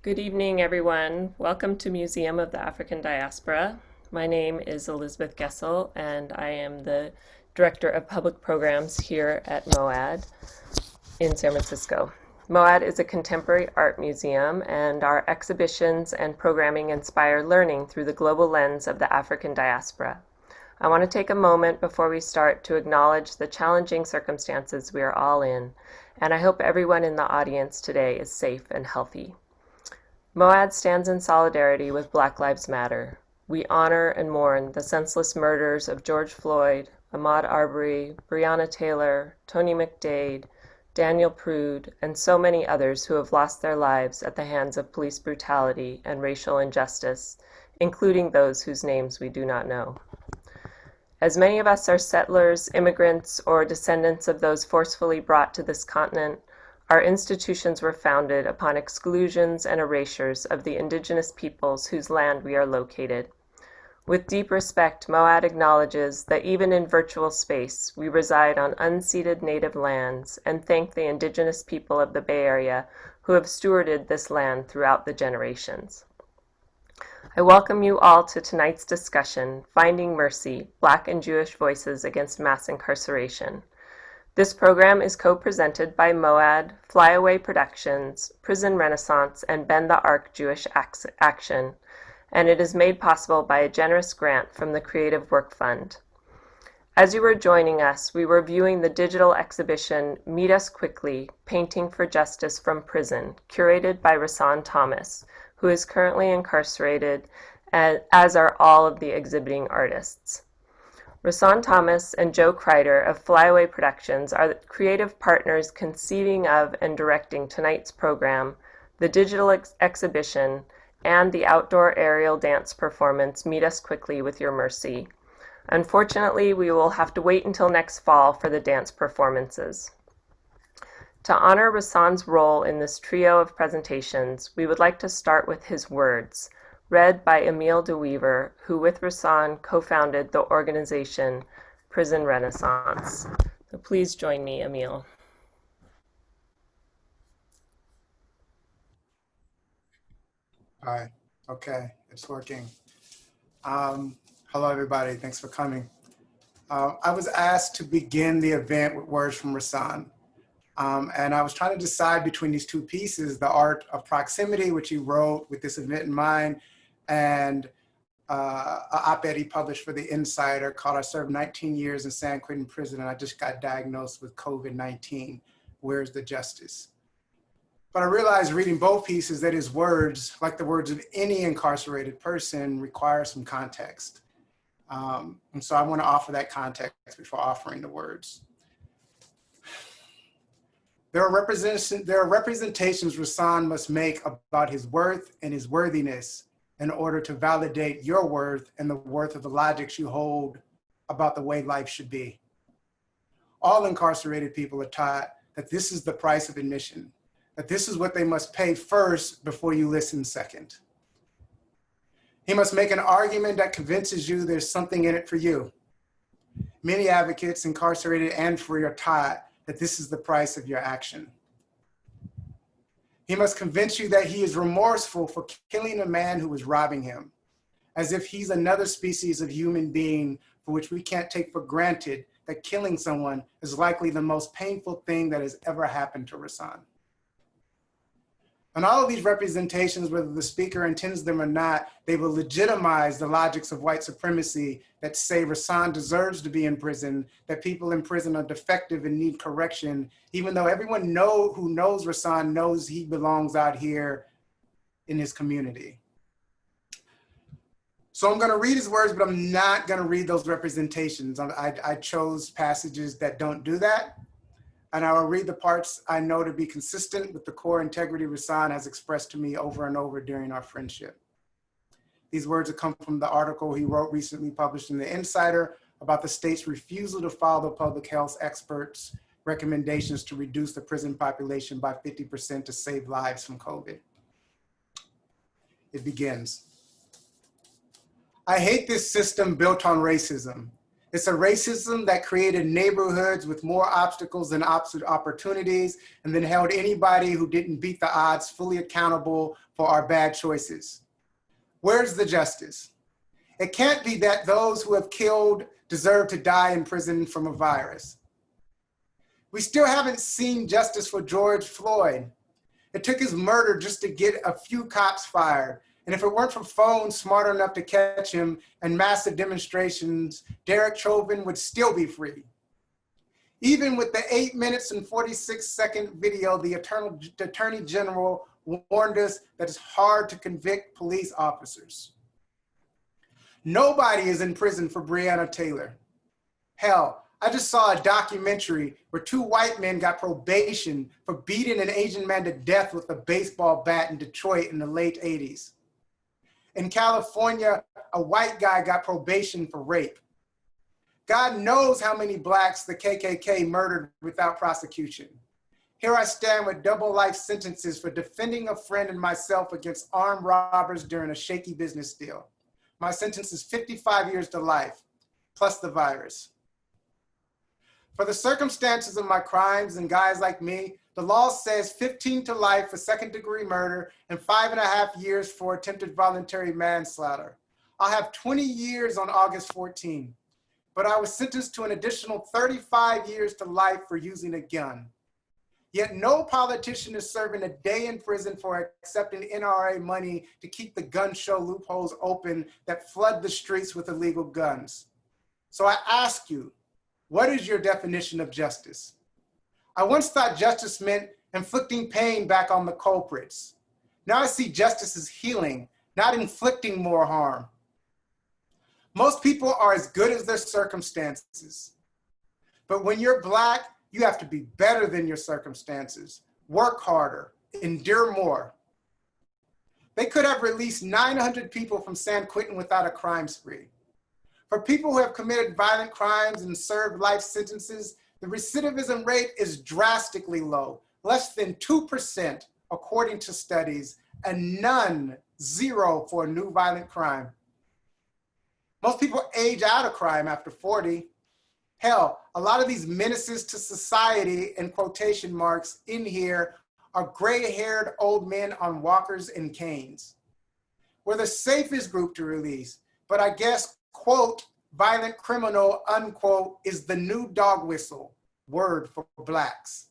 Good evening, everyone. Welcome to Museum of the African Diaspora. My name is Elizabeth Gessel, and I am the Director of Public Programs here at MOAD in San Francisco. MOAD is a contemporary art museum, and our exhibitions and programming inspire learning through the global lens of the African diaspora. I want to take a moment before we start to acknowledge the challenging circumstances we are all in, and I hope everyone in the audience today is safe and healthy. MOAD stands in solidarity with Black Lives Matter. We honor and mourn the senseless murders of George Floyd, Ahmaud Arbery, Breonna Taylor, Tony McDade, Daniel Prude, and so many others who have lost their lives at the hands of police brutality and racial injustice, including those whose names we do not know. As many of us are settlers, immigrants, or descendants of those forcefully brought to this continent, our institutions were founded upon exclusions and erasures of the indigenous peoples whose land we are located. With deep respect, MOAD acknowledges that even in virtual space, we reside on unceded native lands and thank the indigenous people of the Bay Area who have stewarded this land throughout the generations. I welcome you all to tonight's discussion, Finding Mercy, Black and Jewish Voices Against Mass Incarceration. This program is co-presented by MOAD, Flyaway Productions, Prison Renaissance, and Bend the Arc Jewish Action, and it is made possible by a generous grant from the Creative Work Fund. As you were joining us, we were viewing the digital exhibition Meet Us Quickly, Painting for Justice from Prison, curated by Rahsaan Thomas, who is currently incarcerated, as are all of the exhibiting artists. Rahsaan Thomas and Joe Kreider of Flyaway Productions are the creative partners conceiving of and directing tonight's program, the digital exhibition, and the outdoor aerial dance performance Meet Us Quickly with Your Mercy. Unfortunately, we will have to wait until next fall for the dance performances. To honor Rahsaan's role in this trio of presentations, we would like to start with his words, read by Emile De Weaver, who with Rahsaan co-founded the organization Prison Renaissance. So please join me, Emile. Hi. Okay, it's working. Hello, everybody. Thanks for coming. I was asked to begin the event with words from Rahsaan. And I was trying to decide between these two pieces, the art of proximity, which he wrote with this event in mind, and an op-ed he published for The Insider called I Served 19 Years in San Quentin Prison and I Just Got Diagnosed with COVID-19. Where's the justice? But I realized reading both pieces that his words, like the words of any incarcerated person, require some context. And so I want to offer that context before offering the words. There are representations Rahsaan must make about his worth and his worthiness in order to validate your worth and the worth of the logics you hold about the way life should be. All incarcerated people are taught that this is the price of admission, that this is what they must pay first before you listen second. He must make an argument that convinces you there's something in it for you. Many advocates, incarcerated and free, are taught that this is the price of your action. He must convince you that he is remorseful for killing a man who was robbing him, as if he's another species of human being for which we can't take for granted that killing someone is likely the most painful thing that has ever happened to Rahsaan. And all of these representations, whether the speaker intends them or not, they will legitimize the logics of white supremacy that say Rahsaan deserves to be in prison, that people in prison are defective and need correction, even though everyone who knows Rahsaan knows he belongs out here in his community. So I'm gonna read his words, but I'm not gonna read those representations. I chose passages that don't do that. And I will read the parts I know to be consistent with the core integrity Rahsaan has expressed to me over and over during our friendship. These words have come from the article he wrote recently published in The Insider about the state's refusal to follow the public health experts' recommendations to reduce the prison population by 50% to save lives from COVID. It begins. I hate this system built on racism. It's a racism that created neighborhoods with more obstacles than opportunities, and then held anybody who didn't beat the odds fully accountable for our bad choices. Where's the justice? It can't be that those who have killed deserve to die in prison from a virus. We still haven't seen justice for George Floyd. It took his murder just to get a few cops fired. And if it weren't for phones smart enough to catch him and massive demonstrations, Derek Chauvin would still be free. Even with the 8 minutes and 46-second video, the Attorney General warned us that it's hard to convict police officers. Nobody is in prison for Breonna Taylor. Hell, I just saw a documentary where 2 white men got probation for beating an Asian man to death with a baseball bat in Detroit in the late 80s. In California, a white guy got probation for rape. God knows how many blacks the KKK murdered without prosecution. Here I stand with double life sentences for defending a friend and myself against armed robbers during a shaky business deal. My sentence is 55 years to life, plus the virus. For the circumstances of my crimes and guys like me, the law says 15 to life for second-degree murder and 5.5 years for attempted voluntary manslaughter. I'll have 20 years on August 14, but I was sentenced to an additional 35 years to life for using a gun. Yet no politician is serving a day in prison for accepting NRA money to keep the gun show loopholes open that flood the streets with illegal guns. So I ask you, what is your definition of justice? I once thought justice meant inflicting pain back on the culprits. Now I see justice as healing, not inflicting more harm. Most people are as good as their circumstances. But when you're Black, you have to be better than your circumstances, work harder, endure more. They could have released 900 people from San Quentin without a crime spree. For people who have committed violent crimes and served life sentences, the recidivism rate is drastically low, less than 2% according to studies, and none, 0 for a new violent crime. Most people age out of crime after 40. Hell, a lot of these menaces to society, in quotation marks, in here are gray-haired old men on walkers and canes. We're the safest group to release, but I guess, quote, violent criminal, unquote, is the new dog whistle, word for Blacks.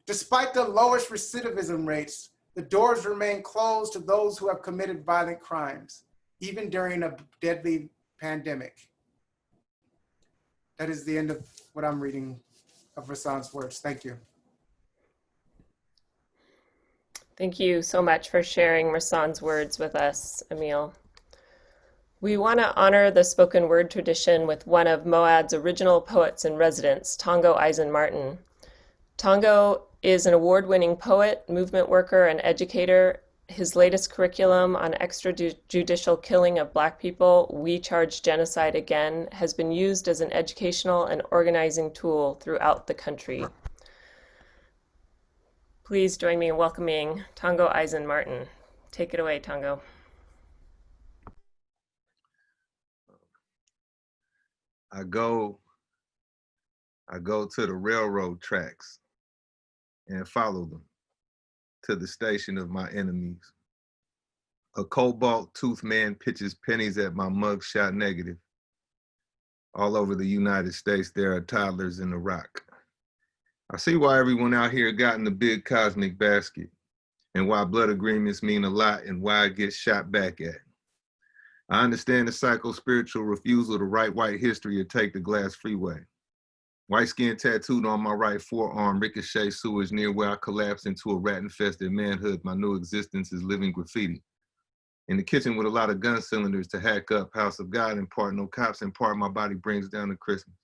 Despite the lowest recidivism rates, the doors remain closed to those who have committed violent crimes, even during a deadly pandemic. That is the end of what I'm reading of Rasan's words. Thank you. Thank you so much for sharing Rasan's words with us, Emile. We want to honor the spoken word tradition with one of Moad's original poets in residence, Tongo Eisen-Martin. Tongo is an award-winning poet, movement worker, and educator. His latest curriculum on extrajudicial killing of Black people, We Charge Genocide Again, has been used as an educational and organizing tool throughout the country. Please join me in welcoming Tongo Eisen-Martin. Take it away, Tongo. I go to the railroad tracks and follow them to the station of my enemies. A cobalt-toothed man pitches pennies at my mugshot negative. All over the United States, there are toddlers in Iraq. I see why everyone out here got in the big cosmic basket, and why blood agreements mean a lot, and why it gets shot back at. I understand the psycho-spiritual refusal to write white history or take the glass freeway. White skin tattooed on my right forearm, ricochet sewage near where I collapsed into a rat-infested manhood. My new existence is living graffiti. In the kitchen with a lot of gun cylinders to hack up, house of God in part, no cops in part, my body brings down to Christmas.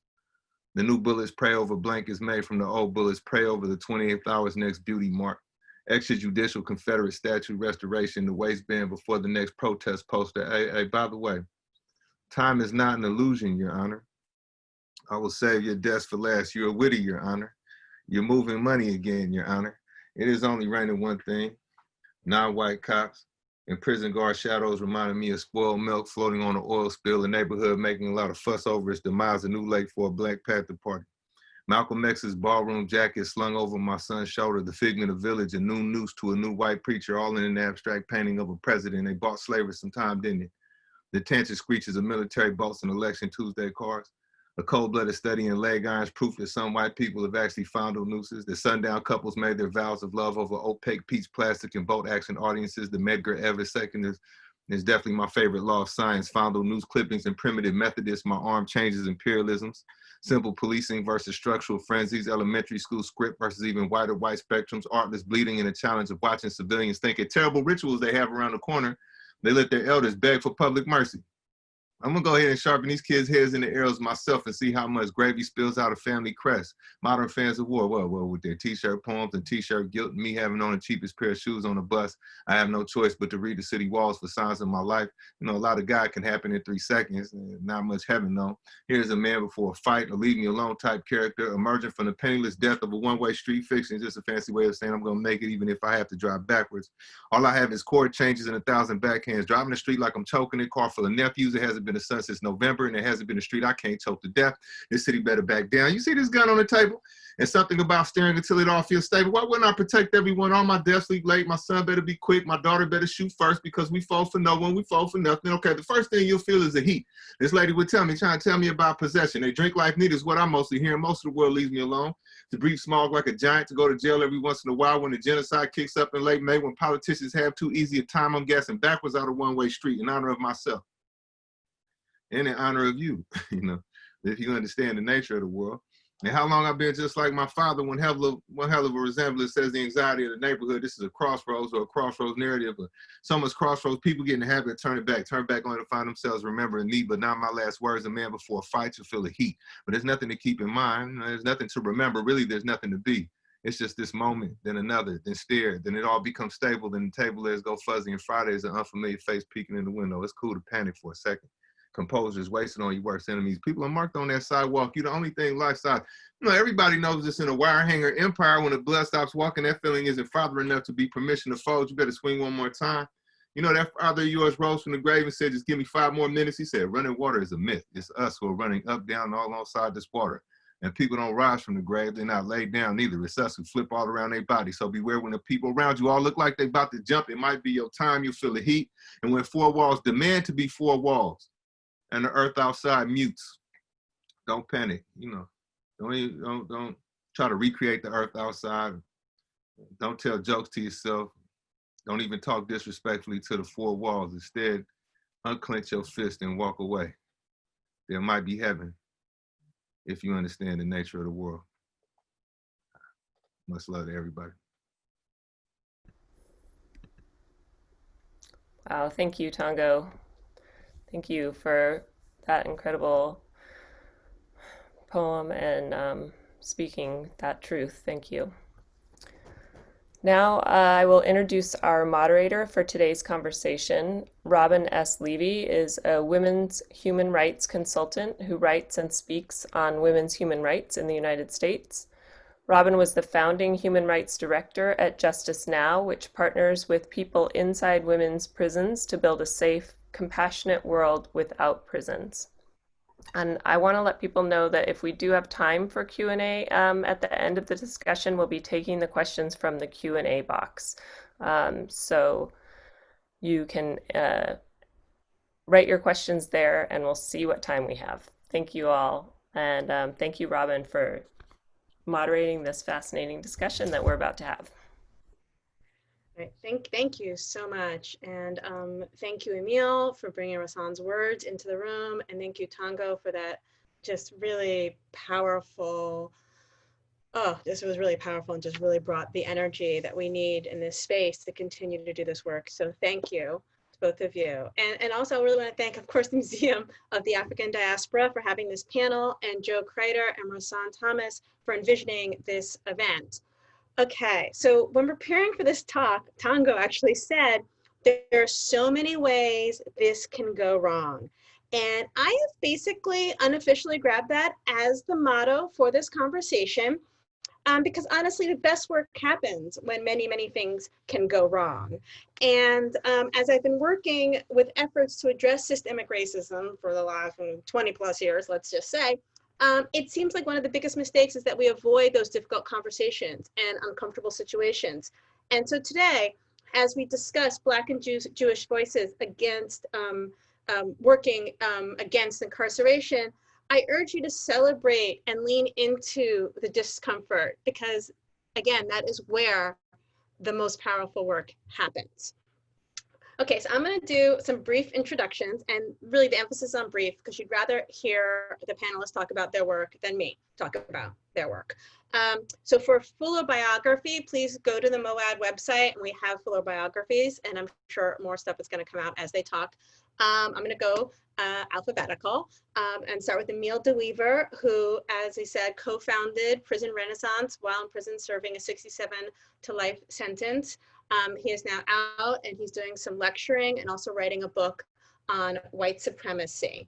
The new bullets pray over blankets made from the old bullets, pray over the 28th hour's next beauty mark. Extrajudicial Confederate statue restoration, the waistband before the next protest poster. Hey, by the way, time is not an illusion, Your Honor. I will save your desk for last. You're witty, Your Honor. You're moving money again, Your Honor. It is only raining one thing, non-white cops And prison guard shadows reminded me of spoiled milk floating on an oil spill, a neighborhood making a lot of fuss over its demise, a new lake for a Black Panther party. Malcolm X's ballroom jacket slung over my son's shoulder, the figment of village, a new noose to a new white preacher, all in an abstract painting of a president. They bought slavery some time, didn't they? The tension screeches of military bolts and election Tuesday cars. A cold-blooded study in leg irons, proof that some white people have actually fondled nooses. The sundown couples made their vows of love over opaque peach plastic and boat action audiences. The Medgar Evers second is definitely my favorite law of science. Fondled news clippings and primitive Methodists. My arm changes imperialisms. Simple policing versus structural frenzies. Elementary school script versus even wider white spectrums. Artless bleeding and the challenge of watching civilians think of terrible rituals they have around the corner. They let their elders beg for public mercy. I'm gonna go ahead and sharpen these kids' heads in the arrows myself and see how much gravy spills out of family crest. Modern fans of war, well, with their t-shirt poems and t-shirt guilt, and me having on the cheapest pair of shoes on the bus, I have no choice but to read the city walls for signs of my life. You know, a lot of God can happen in 3 seconds, not much heaven though. Here's a man before a fight, a leave me alone type character, emerging from the penniless death of a one-way street fiction, just a fancy way of saying I'm gonna make it even if I have to drive backwards. All I have is chord changes and 1,000 backhands, driving the street like I'm choking it, car full of nephews. It hasn't been a son since November, and it hasn't been a street I can't choke to death. This city better back down. You see this gun on the table? And something about staring until it all feels stable. Why wouldn't I protect everyone? All my death sleep late. My son better be quick. My daughter better shoot first because we fall for no one. We fall for nothing. Okay, the first thing you'll feel is the heat. This lady would tell me, trying to tell me about possession. They drink life neat is what I mostly hear. Most of the world leaves me alone. To breathe smog like a giant, to go to jail every once in a while when the genocide kicks up in late May, when politicians have too easy a time, I'm gassing backwards out a one-way street in honor of myself. And in honor of you, you know, if you understand the nature of the world. And how long I've been just like my father, one hell of a resemblance says the anxiety of the neighborhood. This is a crossroads or a crossroads narrative. So much crossroads, people get in the habit of turn back only to find themselves remembering me, but not my last words. A man before a fight, you feel the heat. But there's nothing to keep in mind. There's nothing to remember. Really, there's nothing to be. It's just this moment, then another, then stare, then it all becomes stable, then the table legs go fuzzy, and Friday is an unfamiliar face peeking in the window. It's cool to panic for a second. Composure is wasted on your worst enemies. People are marked on that sidewalk. You're the only thing lifestyle. You know, everybody knows this in a wire hanger empire. When the blood stops walking, that feeling isn't father enough to be permission to fold. You better swing one more time. You know, that father of yours rose from the grave and said, just give me 5 more minutes. He said, running water is a myth. It's us who are running up, down, all alongside this water. And people don't rise from the grave. They're not laid down either. It's us who flip all around their body. So beware when the people around you all look like they're about to jump. It might be your time. You feel the heat. And when 4 walls demand to be 4 walls, and the earth outside mutes, don't panic. You know, don't try to recreate the earth outside. Don't tell jokes to yourself. Don't even talk disrespectfully to the 4 walls. Instead, unclench your fist and walk away. There might be heaven if you understand the nature of the world. Much love to everybody. Wow, thank you, Tongo. Thank you for that incredible poem and speaking that truth. Thank you. Now I will introduce our moderator for today's conversation. Robin S. Levy is a women's human rights consultant who writes and speaks on women's human rights in the United States. Robin was the founding human rights director at Justice Now, which partners with people inside women's prisons to build a safe, compassionate world without prisons. And I want to let people know that if we do have time for Q&A at the end of the discussion, we'll be taking the questions from the Q&A box. So you can write your questions there and we'll see what time we have. Thank you all. And thank you, Robin, for moderating this fascinating discussion that we're about to have. Thank you so much. And thank you, Emile, for bringing Rassan's words into the room. And thank you, Tongo, for that just really powerful, this was really powerful and just really brought the energy that we need in this space to continue to do this work. So thank you to both of you. And also I really want to thank, of course, the Museum of the African Diaspora for having this panel, and Joe Kreider and Rassan Thomas for envisioning this event. Okay, so when preparing for this talk, Tongo actually said there are so many ways this can go wrong. And I have basically unofficially grabbed that as the motto for this conversation. because honestly, the best work happens when many, many things can go wrong. And as I've been working with efforts to address systemic racism for the last 20 plus years, let's just say, it seems like one of the biggest mistakes is that we avoid those difficult conversations and uncomfortable situations. And so today, as we discuss Black and Jewish voices against working against incarceration, I urge you to celebrate and lean into the discomfort, because again, that is where the most powerful work happens. Okay, so I'm going to do some brief introductions, and really the emphasis on brief because you'd rather hear the panelists talk about their work than me talk about their work. So for fuller biography, please go to the MOAD website, and we have fuller biographies, and I'm sure more stuff is going to come out as they talk. I'm going to go alphabetical and start with Emile De Weaver, who, as I said, co-founded Prison Renaissance while in prison serving a 67 to life sentence. He is now out, and he's doing some lecturing and also writing a book on white supremacy.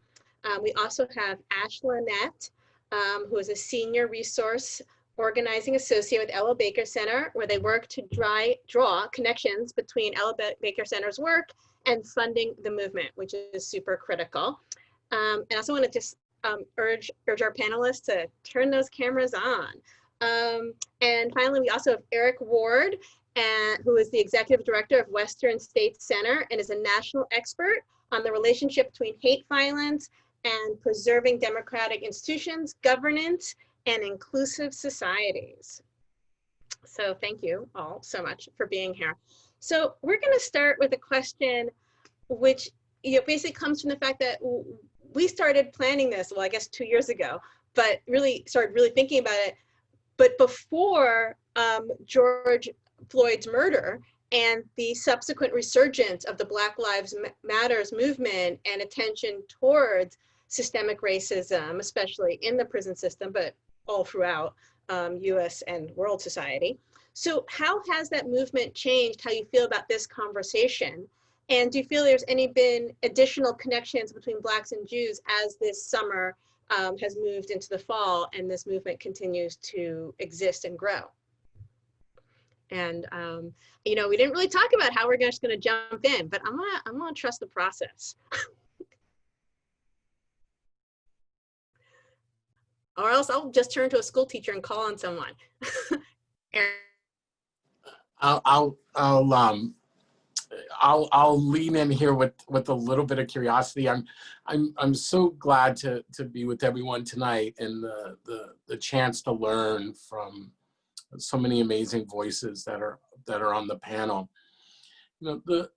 We also have Lynette, who is a senior resource organizing associate with Ella Baker Center, where they work to draw connections between Ella Baker Center's work and funding the movement, which is super critical. And I also want to just urge our panelists to turn those cameras on. And finally, we also have Eric Ward, who is the executive director of Western States Center and is a national expert on the relationship between hate violence and preserving democratic institutions, governance, and inclusive societies. So thank you all so much for being here. So we're going to start with a question which basically comes from the fact that we started planning this, well, I guess 2 years ago, but really started thinking about it. But before George Floyd's murder and the subsequent resurgence of the Black Lives Matters movement and attention towards systemic racism, especially in the prison system, but all throughout US and world society. So how has that movement changed how you feel about this conversation? And do you feel there's been additional connections between Blacks and Jews as this summer has moved into the fall and this movement continues to exist and grow? And we didn't really talk about how we're just going to jump in, but I'm gonna trust the process. Or else I'll just turn to a school teacher and call on someone. I'll lean in here with a little bit of curiosity. I'm so glad to be with everyone tonight and the chance to learn from so many amazing voices that are on the panel. The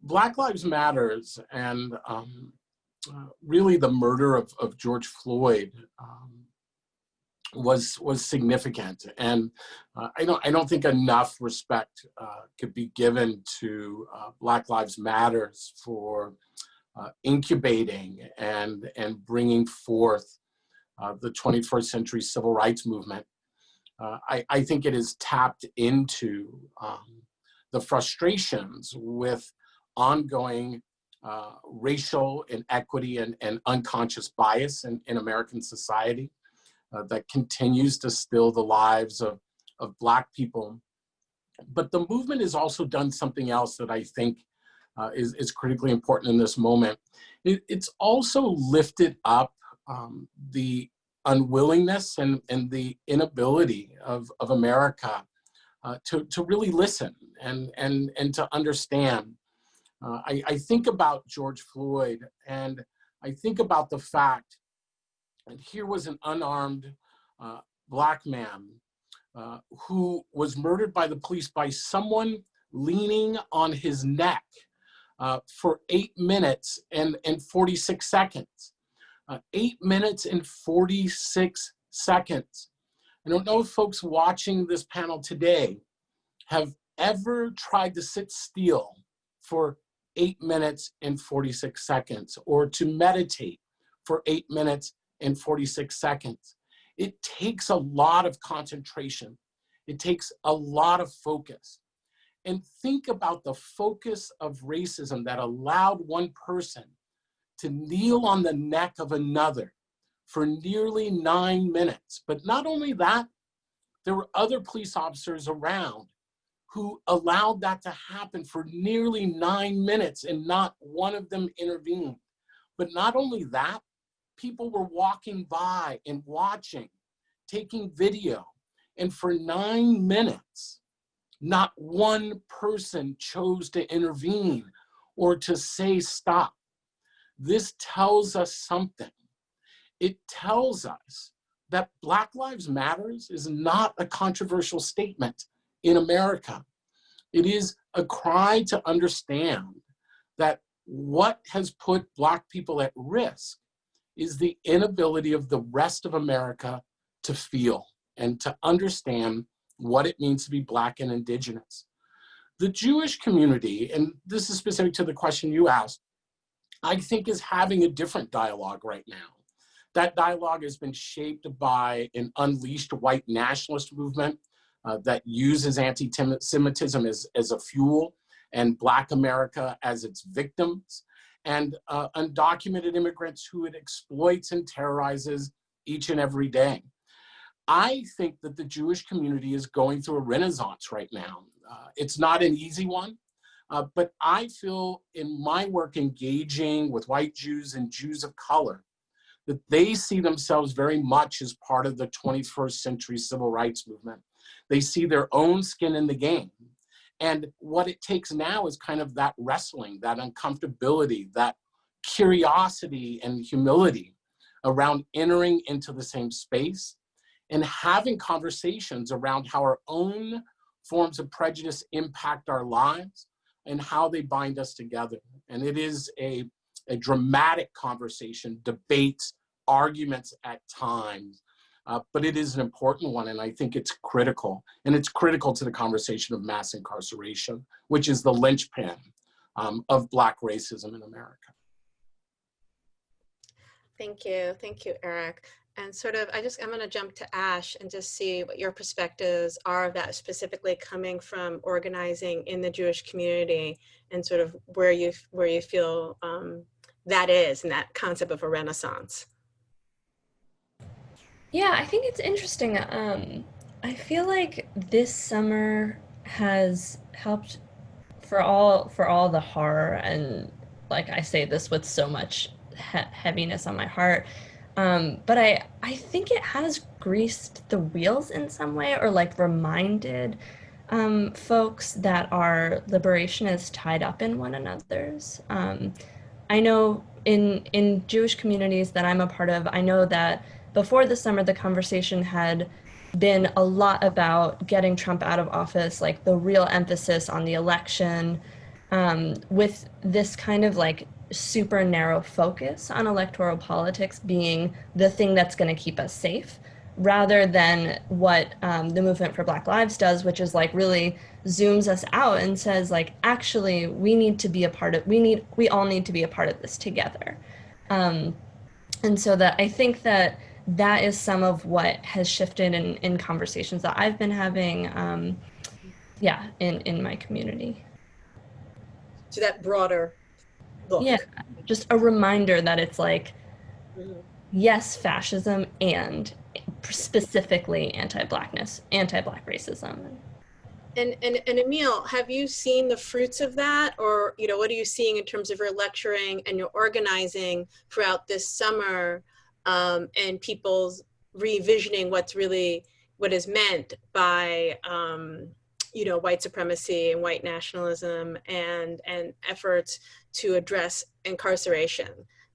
Black Lives Matters and really the murder of George Floyd was significant, and I don't think enough respect could be given to Black Lives Matters for incubating and bringing forth the 21st century civil rights movement. I think it has tapped into the frustrations with ongoing racial inequity and unconscious bias in American society that continues to still the lives of Black people. But the movement has also done something else that I think is critically important in this moment. It's also lifted up the unwillingness and the inability of America to really listen and to understand. I think about George Floyd, and I think about the fact that here was an unarmed Black man who was murdered by the police by someone leaning on his neck for 8 minutes and 46 seconds. 8 minutes and 46 seconds. I don't know if folks watching this panel today have ever tried to sit still for 8 minutes and 46 seconds, or to meditate for 8 minutes and 46 seconds. It takes a lot of concentration. It takes a lot of focus. And think about the focus of racism that allowed one person to kneel on the neck of another for nearly 9 minutes. But not only that, There were other police officers around who allowed that to happen for nearly 9 minutes and not one of them intervened. But not only that, people were walking by and watching, taking video. And for 9 minutes, not one person chose to intervene or to say stop. This tells us something. It tells us that Black Lives Matters is not a controversial statement in America. It is a cry to understand that what has put Black people at risk is the inability of the rest of America to feel and to understand what it means to be Black and Indigenous. The Jewish community, and this is specific to the question you asked, I think is having a different dialogue right now. That dialogue has been shaped by an unleashed white nationalist movement that uses anti-Semitism as a fuel and Black America as its victims, and undocumented immigrants who it exploits and terrorizes each and every day. I think that the Jewish community is going through a renaissance right now. It's not an easy one, but I feel in my work engaging with white Jews and Jews of color, that they see themselves very much as part of the 21st century civil rights movement. They see their own skin in the game. And what it takes now is kind of that wrestling, that uncomfortability, that curiosity and humility around entering into the same space and having conversations around how our own forms of prejudice impact our lives and how they bind us together. And it is a dramatic conversation, debates, arguments at times, but it is an important one, and I think it's critical. And it's critical to the conversation of mass incarceration, which is the linchpin of Black racism in America. Thank you, Eric. And sort of, I'm going to jump to Ash and just see what your perspectives are of that, specifically coming from organizing in the Jewish community, and sort of where you feel that is, and that concept of a renaissance. Yeah, I think it's interesting. I feel like this summer has helped for all the horror, and like I say this with so much heaviness on my heart. But I think it has greased the wheels in some way, or like reminded folks that our liberation is tied up in one another's. I know in Jewish communities that I'm a part of, I know that before the summer, the conversation had been a lot about getting Trump out of office, like the real emphasis on the election, with this kind of like super narrow focus on electoral politics being the thing that's going to keep us safe, rather than what the Movement for Black Lives does, which is like really zooms us out and says like, actually, we need to be a part of, we all need to be a part of this together. And so that I think that is some of what has shifted in conversations that I've been having, in my community. So that broader look. Yeah, just a reminder that it's like, yes, fascism, and specifically anti-Blackness, anti-Black racism. And Emile, have you seen the fruits of that? Or, what are you seeing in terms of your lecturing and your organizing throughout this summer, and people's revisioning what is meant by, white supremacy and white nationalism and efforts to address incarceration?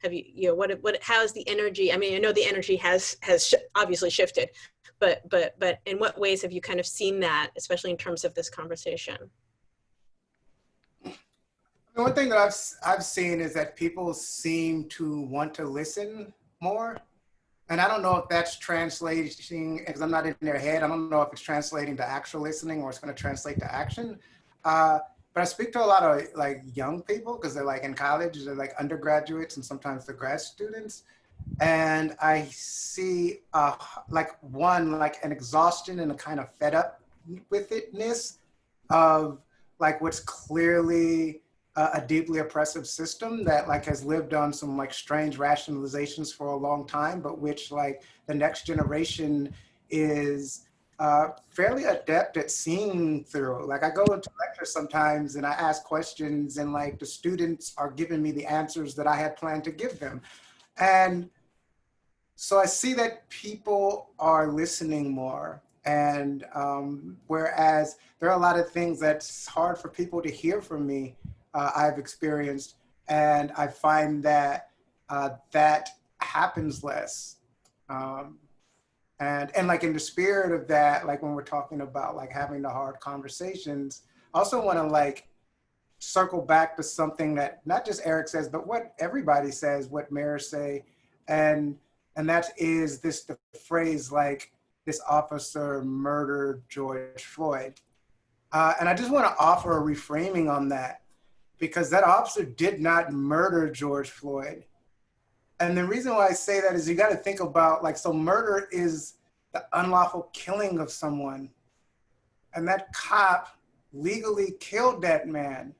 Have you, how's the energy? I mean, I know the energy has obviously shifted, but in what ways have you kind of seen that, especially in terms of this conversation? One thing that I've seen is that people seem to want to listen more. And I don't know if that's translating, because I'm not in their head, I don't know if it's translating to actual listening or it's going to translate to action. But I speak to a lot of like young people, because they're like in college, they're like undergraduates and sometimes the grad students. And I see an exhaustion and a kind of fed up with itness of like what's clearly a deeply oppressive system that like has lived on some like strange rationalizations for a long time, but which like the next generation is fairly adept at seeing through. Like I go into lectures sometimes and I ask questions and like the students are giving me the answers that I had planned to give them. And so I see that people are listening more. And whereas there are a lot of things that's hard for people to hear from me, I've experienced, and I find that that happens less. And like in the spirit of that, like when we're talking about like having the hard conversations, I also want to like circle back to something that not just Eric says, but what everybody says, what mayors say, and that is this the phrase like this officer murdered George Floyd, and I just want to offer a reframing on that, because that officer did not murder George Floyd. And the reason why I say that is you got to think about like, so murder is the unlawful killing of someone. And that cop legally killed that man.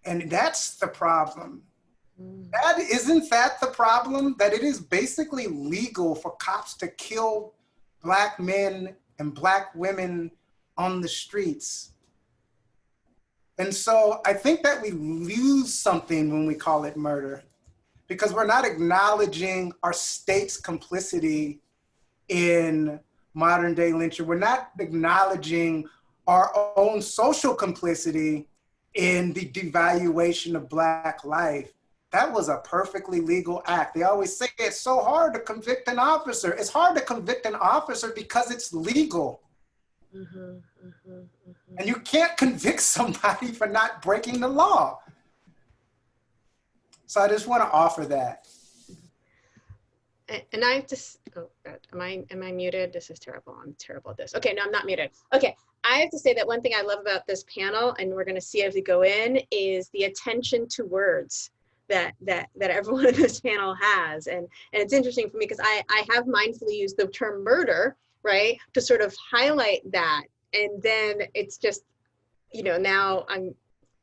And that's the problem. Isn't that the problem? That it is basically legal for cops to kill Black men and Black women on the streets. And so I think that we lose something when we call it murder, because we're not acknowledging our state's complicity in modern day lynching. We're not acknowledging our own social complicity in the devaluation of Black life. That was a perfectly legal act. They always say it's so hard to convict an officer. It's hard to convict an officer because it's legal. And you can't convict somebody for not breaking the law. So I just want to offer that. And I just, oh God, am I muted? This is terrible. I'm terrible at this. Okay, no, I'm not muted. Okay, I have to say that one thing I love about this panel, and we're going to see as we go in, is the attention to words that everyone in this panel has. And it's interesting for me because I have mindfully used the term murder, right, to sort of highlight that. And then it's just, you know, now I'm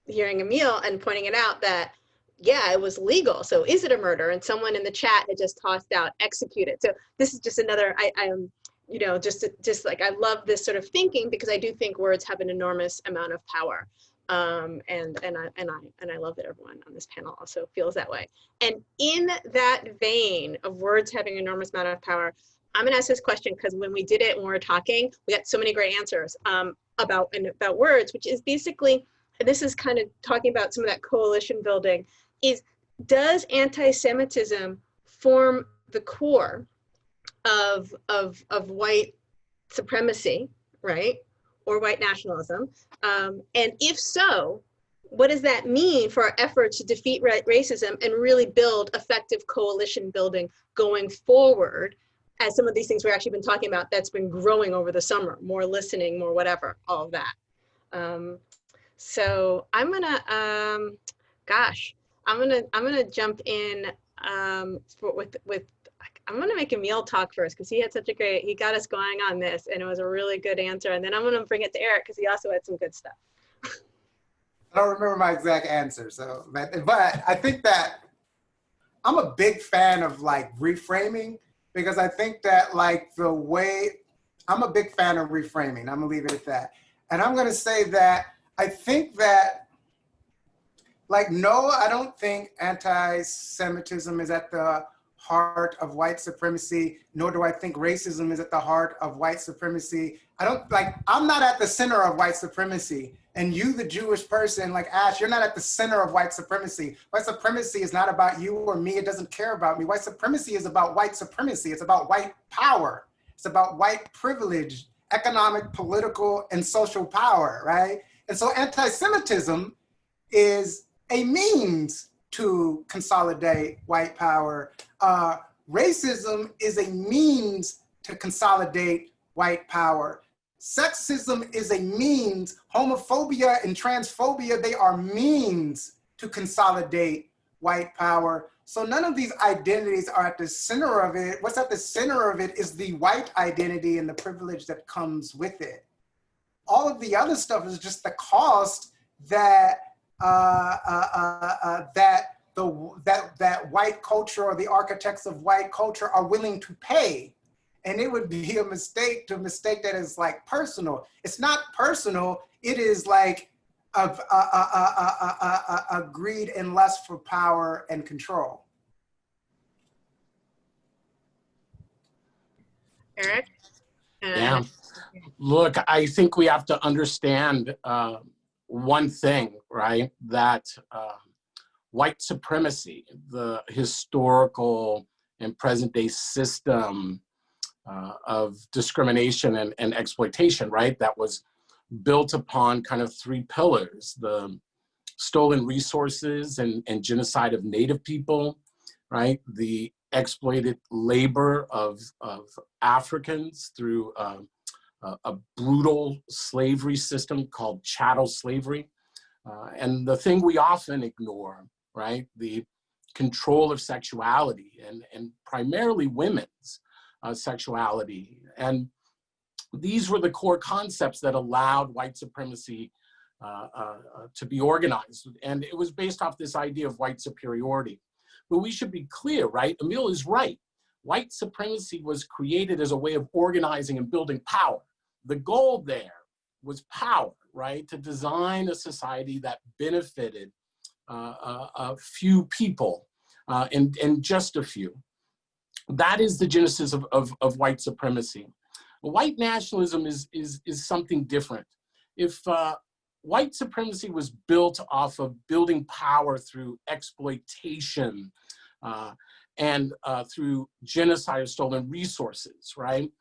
hearing Emile and pointing it out that, yeah, it was legal. So is it a murder? And someone in the chat had just tossed out executed. So this is just another, I am, you know, just like, I love this sort of thinking, because I do think words have an enormous amount of power. And I love that everyone on this panel also feels that way. And in that vein of words having an enormous amount of power, I'm gonna ask this question because when we did it, when we were talking, we got so many great answers about words, which is basically, and this is kind of talking about some of that coalition building, is does anti-Semitism form the core of white supremacy, right? Or white nationalism? And if so, what does that mean for our efforts to defeat racism and really build effective coalition building going forward, as some of these things we've actually been talking about that's been growing over the summer, more listening, more whatever, all of that. So I'm gonna, gosh, I'm gonna jump in with I'm gonna make Emile talk first because he had such a great, he got us going on this and it was a really good answer. And then I'm gonna bring it to Eric because he also had some good stuff. I don't remember my exact answer, so but I think that I'm a big fan of like reframing, because I think that like the way, I'm a big fan of reframing. I'm gonna leave it at that. And I'm gonna say that I think that, like, no, I don't think anti-Semitism is at the heart of white supremacy, nor do I think racism is at the heart of white supremacy. I'm not at the center of white supremacy. And you, the Jewish person, like Ash, you're not at the center of white supremacy. White supremacy is not about you or me. It doesn't care about me. White supremacy is about white supremacy. It's about white power. It's about white privilege, economic, political, and social power, right? And so anti-Semitism is a means to consolidate white power. Racism is a means to consolidate white power. Sexism is a means. Homophobia and transphobia, they are means to consolidate white power. So none of these identities are at the center of it. What's at the center of it is the white identity and the privilege that comes with it. All of the other stuff is just the cost that that white culture or the architects of white culture are willing to pay. And it would be a mistake to mistake that as like personal. It's not personal. It is like a greed and lust for power and control. Eric? Yeah. Look, I think we have to understand one thing, right? That white supremacy, the historical and present day system of discrimination and exploitation, right? That was built upon kind of three pillars: the stolen resources and genocide of Native people, right? The exploited labor of Africans through a brutal slavery system called chattel slavery. And the thing we often ignore, right? The control of sexuality and primarily women's sexuality. And these were the core concepts that allowed white supremacy to be organized. And it was based off this idea of white superiority. But we should be clear, right? Emile is right. White supremacy was created as a way of organizing and building power. The goal there was power, right? To design a society that benefited a few people and just a few. That is the genesis of white supremacy. White nationalism is something different. If white supremacy was built off of building power through exploitation and through genocide of stolen resources, right?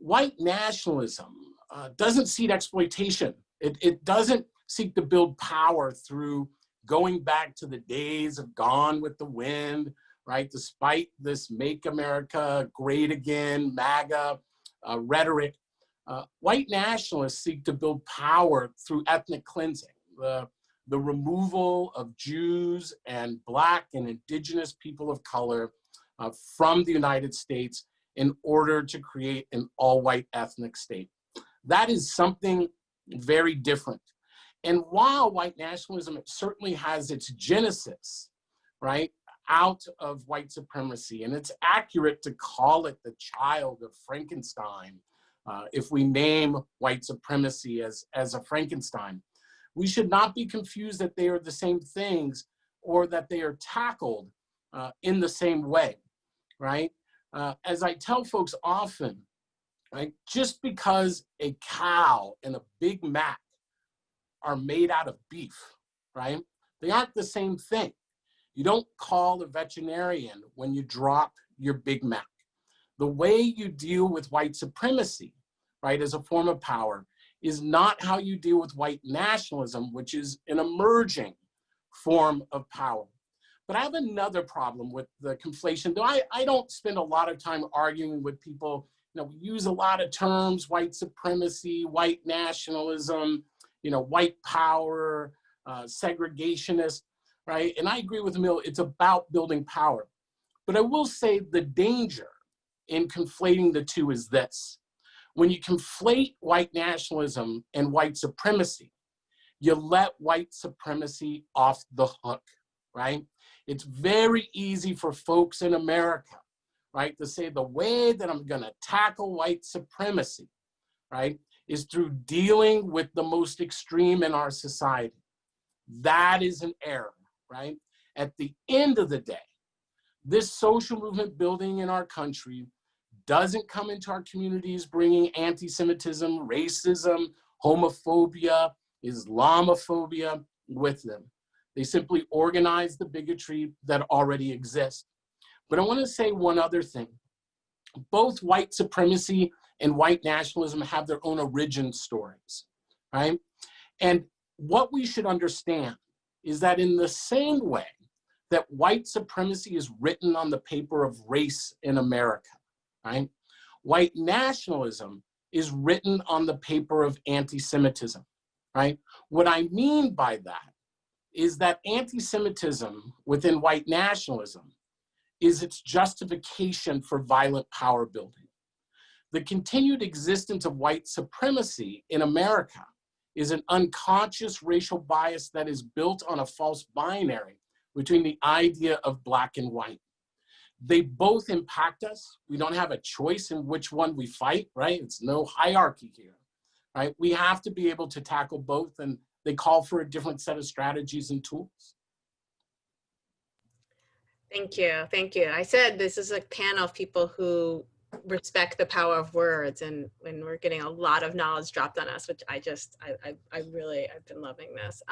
White nationalism doesn't seek exploitation. It doesn't seek to build power through going back to the days of Gone with the Wind, right? Despite this Make America Great Again, MAGA rhetoric, white nationalists seek to build power through ethnic cleansing, the removal of Jews and Black and Indigenous people of color from the United States in order to create an all-white ethnic state. That is something very different. And while white nationalism certainly has its genesis, right, out of white supremacy, and it's accurate to call it the child of Frankenstein, if we name white supremacy as a Frankenstein, we should not be confused that they are the same things or that they are tackled in the same way, right? As I tell folks often, right, just because a cow and a Big Mac are made out of beef, right? They aren't the same thing. You don't call a veterinarian when you drop your Big Mac. The way you deal with white supremacy, right, as a form of power is not how you deal with white nationalism, which is an emerging form of power. But I have another problem with the conflation. Though I don't spend a lot of time arguing with people. You know, we use a lot of terms: white supremacy, white nationalism, you know, white power, segregationist, right? And I agree with Emile, it's about building power. But I will say the danger in conflating the two is this. When you conflate white nationalism and white supremacy, you let white supremacy off the hook, right? It's very easy for folks in America, right, to say the way that I'm gonna tackle white supremacy, right, is through dealing with the most extreme in our society. That is an error, right? At the end of the day, this social movement building in our country doesn't come into our communities bringing anti-Semitism, racism, homophobia, Islamophobia with them. They simply organize the bigotry that already exists. But I want to say one other thing. Both white supremacy and white nationalism have their own origin stories, right? And what we should understand is that in the same way that white supremacy is written on the paper of race in America, right? White nationalism is written on the paper of anti-Semitism, right? What I mean by that is that anti-Semitism within white nationalism is its justification for violent power building. The continued existence of white supremacy in America is an unconscious racial bias that is built on a false binary between the idea of Black and white. They both impact us. We don't have a choice in which one we fight, right? It's no hierarchy here, right? We have to be able to tackle both, and they call for a different set of strategies and tools. Thank you. Thank you. I said this is a panel of people who respect the power of words, and when we're getting a lot of knowledge dropped on us, which I've been loving this.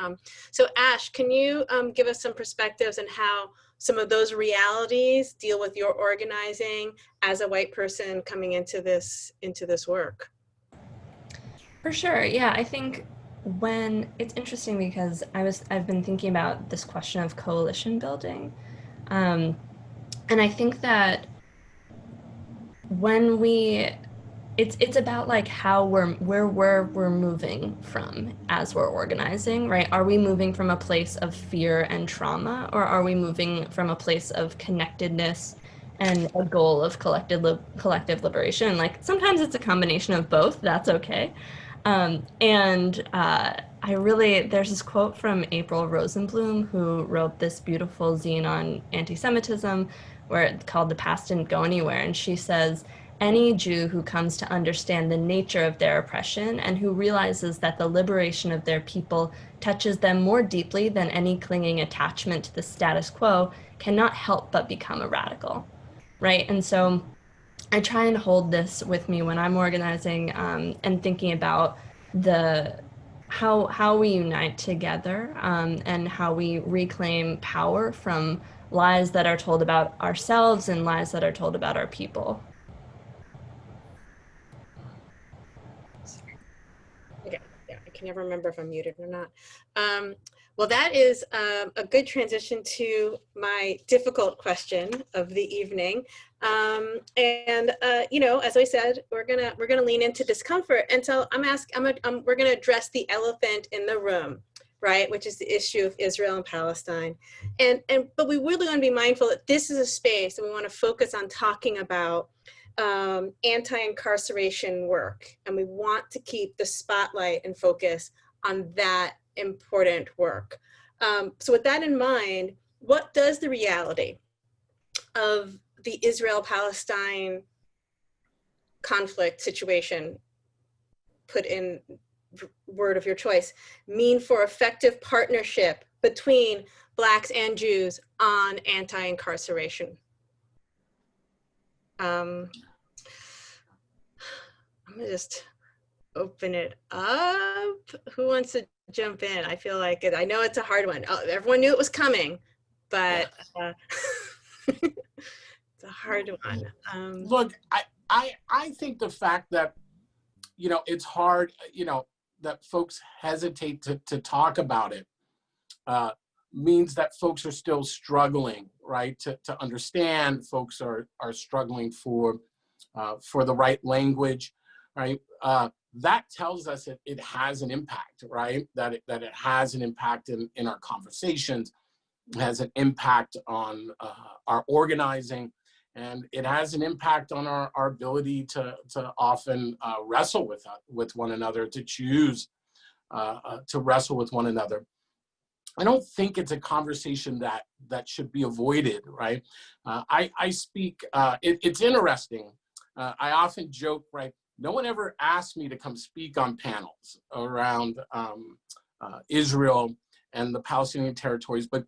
So Ash, can you give us some perspectives on how some of those realities deal with your organizing as a white person coming into this work? For sure. Yeah, I think when it's interesting because I've been thinking about this question of coalition building. And I think that when it's about like how where we're moving from as we're organizing, right? Are we moving from a place of fear and trauma, or are we moving from a place of connectedness and a goal of collective liberation? Like sometimes it's a combination of both. That's okay. There's this quote from April Rosenblum, who wrote this beautiful zine on anti-Semitism, where it's called The Past Didn't Go Anywhere. And she says, any Jew who comes to understand the nature of their oppression and who realizes that the liberation of their people touches them more deeply than any clinging attachment to the status quo cannot help but become a radical, right? And so I try and hold this with me when I'm organizing and thinking about how we unite together and how we reclaim power from lies that are told about ourselves and lies that are told about our people. Okay, yeah, I can never remember if I'm muted or not. Well, that is a good transition to my difficult question of the evening. You know, as I said, we're gonna lean into discomfort, and so we're gonna address the elephant in the room, right? Which is the issue of Israel and Palestine, but we really want to be mindful that this is a space, and we want to focus on talking about anti-incarceration work, and we want to keep the spotlight and focus on that important work. So with that in mind, what does the reality of the Israel-Palestine conflict situation, put in word of your choice, mean for effective partnership between Blacks and Jews on anti-incarceration? I'm gonna just open it up. Who wants to jump in? I feel like I know it's a hard one. Oh, everyone knew it was coming, but it's a hard one. Look, I think the fact that, you know, it's hard, you know, that folks hesitate to talk about it means that folks are still struggling, right? To understand, folks are struggling for the right language, right? That tells us it has an impact, right? That it has an impact in our conversations, it has an impact on our organizing, and it has an impact on our ability to often wrestle with one another, to choose to wrestle with one another. I don't think it's a conversation that should be avoided, right? I speak, it's interesting. I often joke, right? No one ever asked me to come speak on panels around Israel and the Palestinian territories, but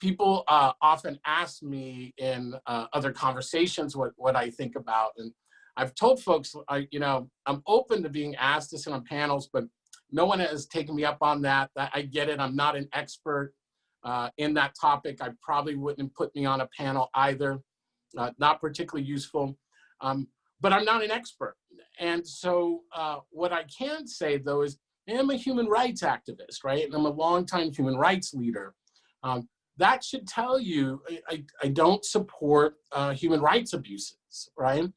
people often ask me in other conversations what I think about. And I've told folks, you know, I'm open to being asked to sit on panels, but no one has taken me up on that. I get it. I'm not an expert in that topic. I probably wouldn't put me on a panel either. Not particularly useful, but I'm not an expert. And so what I can say, though, is I'm a human rights activist, right? And I'm a longtime human rights leader. That should tell you I don't support human rights abuses, right?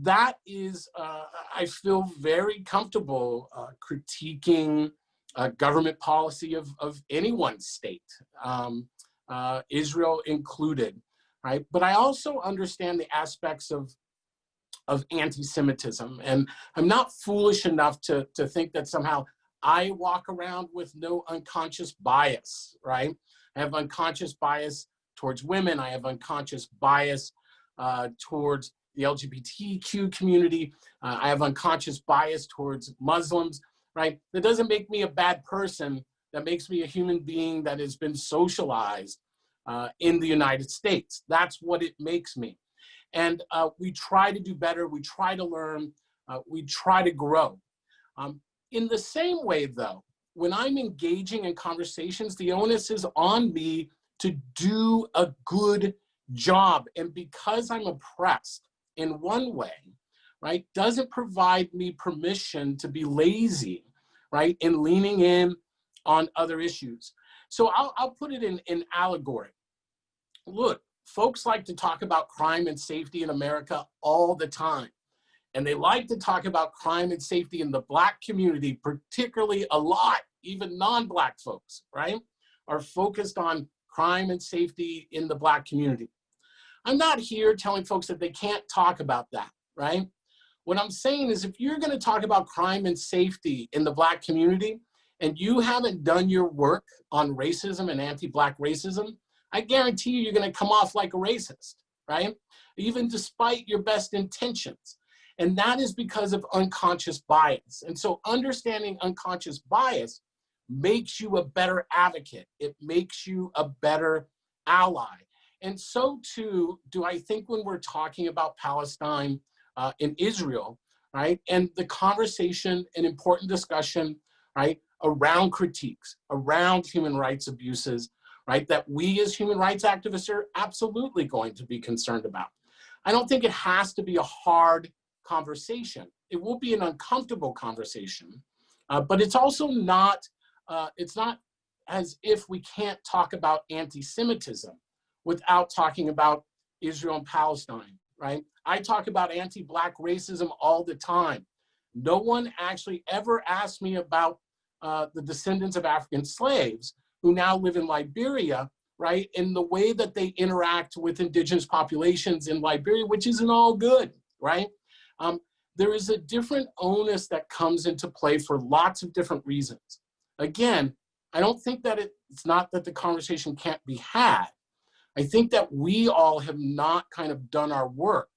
That is, I feel very comfortable critiquing government policy of anyone's state, Israel included, right? But I also understand the aspects of anti-Semitism, and I'm not foolish enough to think that somehow I walk around with no unconscious bias, right? I have unconscious bias towards women. I have unconscious bias towards the LGBTQ community. I have unconscious bias towards Muslims, right? That doesn't make me a bad person. That makes me a human being that has been socialized in the United States. That's what it makes me. And we try to do better. We try to learn. We try to grow. In the same way, though, when I'm engaging in conversations, the onus is on me to do a good job. And because I'm oppressed in one way, right, doesn't provide me permission to be lazy, right, in leaning in on other issues. So I'll put it in allegory. Look, folks like to talk about crime and safety in America all the time. And they like to talk about crime and safety in the Black community, particularly a lot, even non-Black folks, right, are focused on crime and safety in the Black community. I'm not here telling folks that they can't talk about that, right? What I'm saying is if you're going to talk about crime and safety in the Black community and you haven't done your work on racism and anti-Black racism, I guarantee you're going to come off like a racist, right? Even despite your best intentions. And that is because of unconscious bias. And so understanding unconscious bias makes you a better advocate. It makes you a better ally. And so too, do I think when we're talking about Palestine and Israel, right? And the conversation and important discussion, right? Around critiques, around human rights abuses, right? That we as human rights activists are absolutely going to be concerned about. I don't think it has to be a hard conversation. It will be an uncomfortable conversation, but it's also not, it's not as if we can't talk about anti-Semitism without talking about Israel and Palestine, right? I talk about anti-Black racism all the time. No one actually ever asked me about the descendants of African slaves who now live in Liberia, right? And the way that they interact with indigenous populations in Liberia, which isn't all good, right? There is a different onus that comes into play for lots of different reasons. Again, I don't think that it's not that the conversation can't be had. I think that we all have not kind of done our work,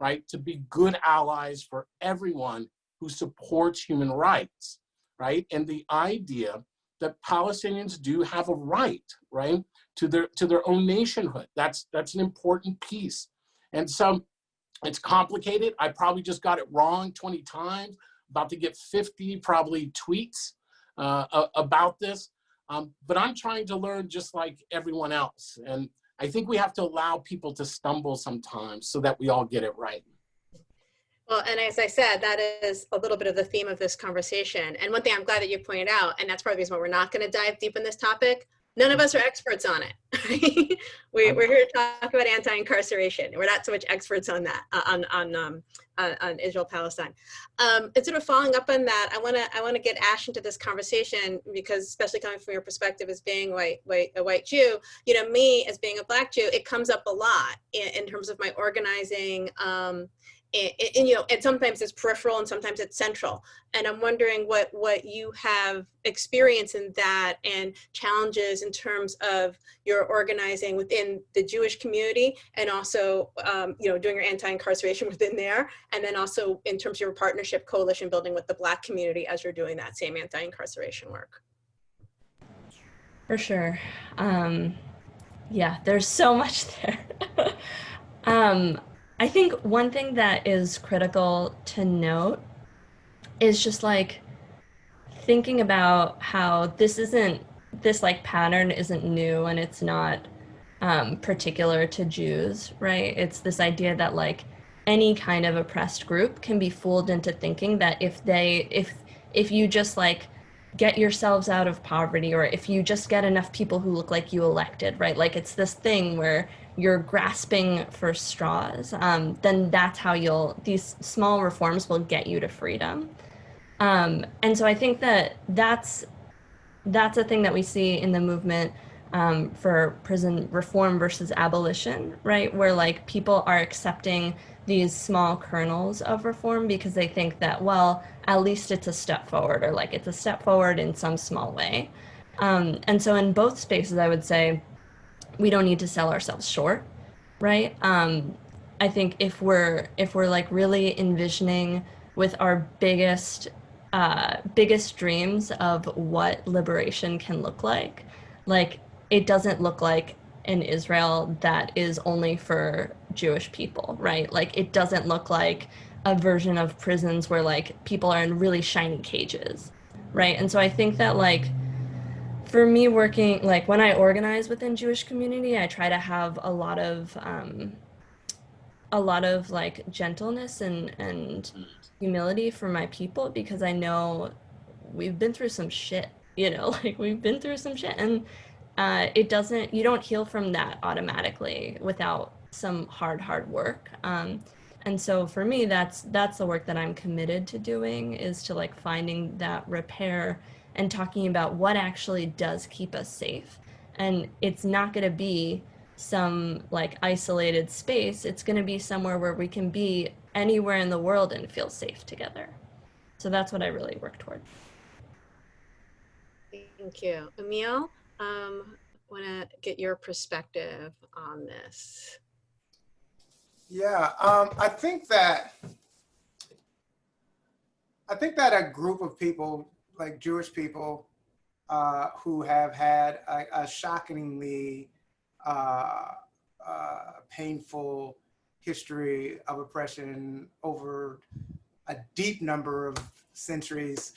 right, to be good allies for everyone who supports human rights, right? And the idea that Palestinians do have a right, right, to their own nationhood. That's an important piece. And so it's complicated. I probably just got it wrong 20 times, about to get 50 probably tweets about this. But I'm trying to learn just like everyone else. And I think we have to allow people to stumble sometimes so that we all get it right. Well, and as I said, that is a little bit of the theme of this conversation. And one thing I'm glad that you pointed out, and that's part of the reason why we're not going to dive deep in this topic, none of us are experts on it. Right? We're here to talk about anti-incarceration. We're not so much experts on that, on Israel-Palestine. And sort of following up on that, I want to get Ash into this conversation because, especially coming from your perspective as being a white Jew, you know, me as being a Black Jew, it comes up a lot in terms of my organizing. And you know, and sometimes it's peripheral and sometimes it's central. And I'm wondering what you have experienced in that and challenges in terms of your organizing within the Jewish community and also, you know, doing your anti-incarceration within there. And then also in terms of your partnership coalition building with the Black community as you're doing that same anti-incarceration work. For sure. Yeah, there's so much there. I think one thing that is critical to note is just like thinking about how this like pattern isn't new and it's not particular to Jews, right? It's this idea that like any kind of oppressed group can be fooled into thinking that if you just like get yourselves out of poverty, or if you just get enough people who look like you elected, right? Like it's this thing where you're grasping for straws, then that's how these small reforms will get you to freedom. And so I think that's a thing that we see in the movement for prison reform versus abolition, right? Where like people are accepting these small kernels of reform because they think that, well, at least it's a step forward, or like it's a step forward in some small way. And so in both spaces, I would say we don't need to sell ourselves short, right? I think if we're like really envisioning with our biggest dreams of what liberation can look like it doesn't look like an Israel that is only for Jewish people, right? Like it doesn't look like a version of prisons where like people are in really shiny cages, right? And so I think that like for me working like when I organize within Jewish community, I try to have a lot of like gentleness and humility for my people because I know we've been through some shit, you know, like we've been through some shit and it doesn't, you don't heal from that automatically without some hard work. And so for me, that's the work that I'm committed to doing is to like finding that repair and talking about what actually does keep us safe. And it's not going to be some like isolated space. It's going to be somewhere where we can be anywhere in the world and feel safe together. So that's what I really work toward. Thank you. Emile, want to get your perspective on this. Yeah, I think that a group of people, like Jewish people, who have had a shockingly painful history of oppression over a deep number of centuries,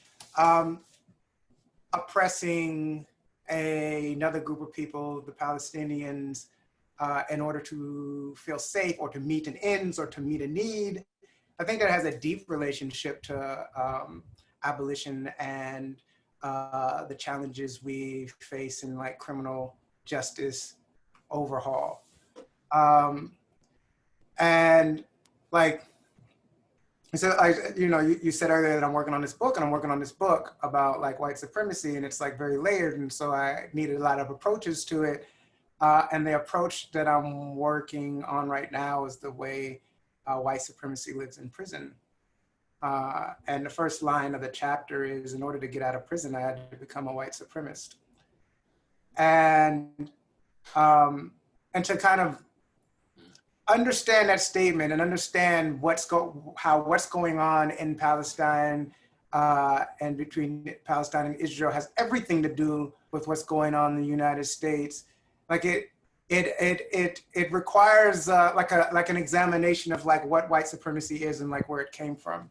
oppressing another group of people, the Palestinians, in order to feel safe or to meet an ends or to meet a need. I think that has a deep relationship to abolition and the challenges we face in like criminal justice overhaul. And like, so you said earlier that I'm working on this book and I'm working on this book about like white supremacy and it's like very layered. And so I needed a lot of approaches to it. And the approach that I'm working on right now is the way white supremacy lives in prison. And the first line of the chapter is, in order to get out of prison, I had to become a white supremacist. And to kind of understand that statement and understand what's going on in Palestine and between Palestine and Israel has everything to do with what's going on in the United States. Like it requires like an examination of like what white supremacy is and like where it came from.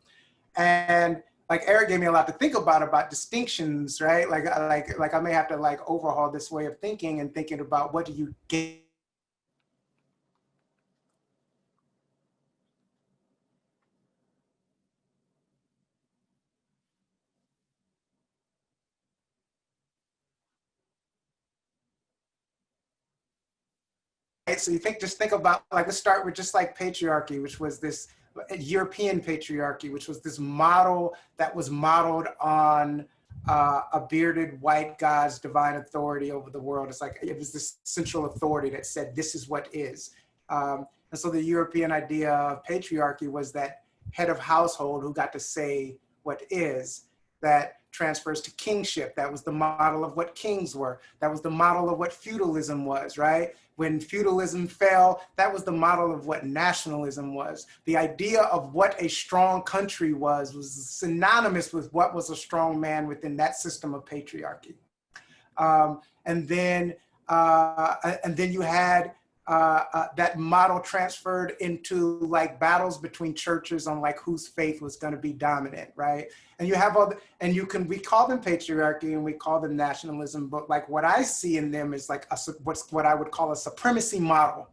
And like Eric gave me a lot to think about distinctions, right? Like I may have to like overhaul this way of thinking and thinking about what do you get. So you just think about like, let's start with just like patriarchy, which was this European patriarchy, which was this model that was modeled on a bearded white God's divine authority over the world. It's like, it was this central authority that said, this is what is. And so the European idea of patriarchy was that head of household who got to say what is, that transfers to kingship. That was the model of what kings were. That was the model of what feudalism was, right? When feudalism fell, that was the model of what nationalism was. The idea of what a strong country was synonymous with what was a strong man within that system of patriarchy. And then you had that model transferred into like battles between churches on like whose faith was going to be dominant, right? And you have all we call them patriarchy and we call them nationalism, but like what I see in them is like what I would call a supremacy model.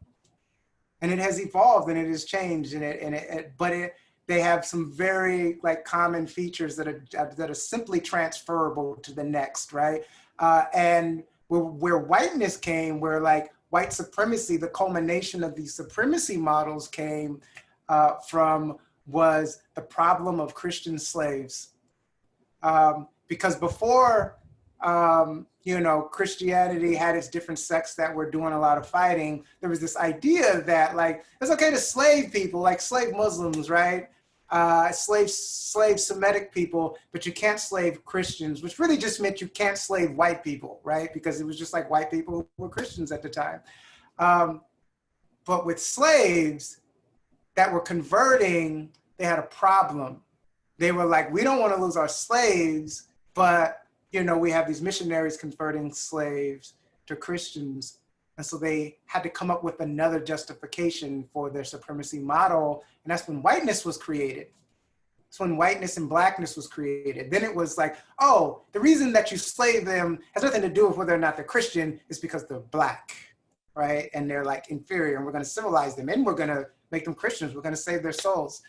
And it has evolved and it has changed they have some very like common features that are simply transferable to the next, right? And where whiteness came, where like white supremacy, the culmination of these supremacy models came from was the problem of Christian slaves. Because before, Christianity had its different sects that were doing a lot of fighting, there was this idea that like, it's okay to slave people, like slave Muslims, right? slave Semitic people, but you can't slave Christians, which really just meant you can't slave white people, right? Because it was just like white people who were Christians at the time. But with slaves that were converting, they had a problem. They were like, we don't want to lose our slaves, but we have these missionaries converting slaves to Christians. And so they had to come up with another justification for their supremacy model. And that's when whiteness was created. That's when whiteness and blackness was created. Then it was like, oh, the reason that you slave them has nothing to do with whether or not they're Christian, is because they're black, right? And they're like inferior, and we're going to civilize them, and we're going to make them Christians. We're going to save their souls.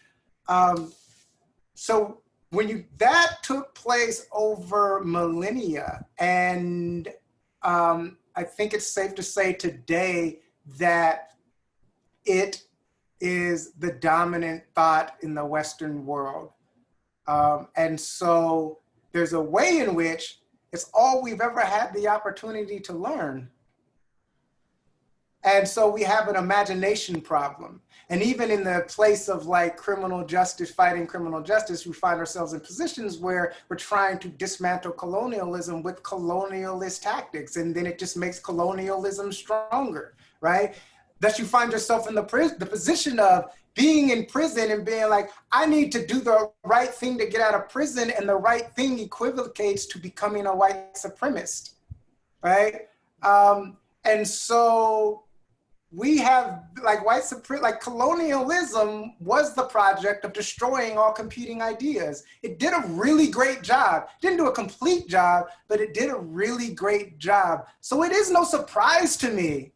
So when that took place over millennia, and I think it's safe to say today that it is the dominant thought in the Western world. And so there's a way in which it's all we've ever had the opportunity to learn. And so we have an imagination problem. And even in the place of like criminal justice, fighting criminal justice, we find ourselves in positions where we're trying to dismantle colonialism with colonialist tactics. And then it just makes colonialism stronger, right? Thus you find yourself in the position of being in prison and being like, I need to do the right thing to get out of prison. And the right thing equivocates to becoming a white supremacist, right? And so we have like colonialism was the project of destroying all competing ideas. It did a really great job. Didn't do a complete job, but it did a really great job. So it is no surprise to me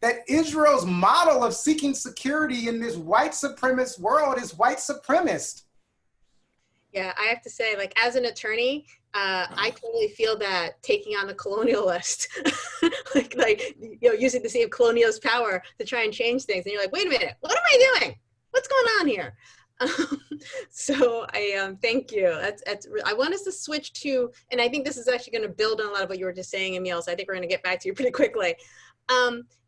that Israel's model of seeking security in this white supremacist world is white supremacist. Yeah, I have to say, like, as an attorney, I totally feel that taking on the colonialist, using the same colonialist power to try and change things. And you're like, wait a minute, what am I doing? What's going on here? So I thank you. I want us to switch to, and I think this is actually going to build on a lot of what you were just saying, Emile. So I think we're going to get back to you pretty quickly.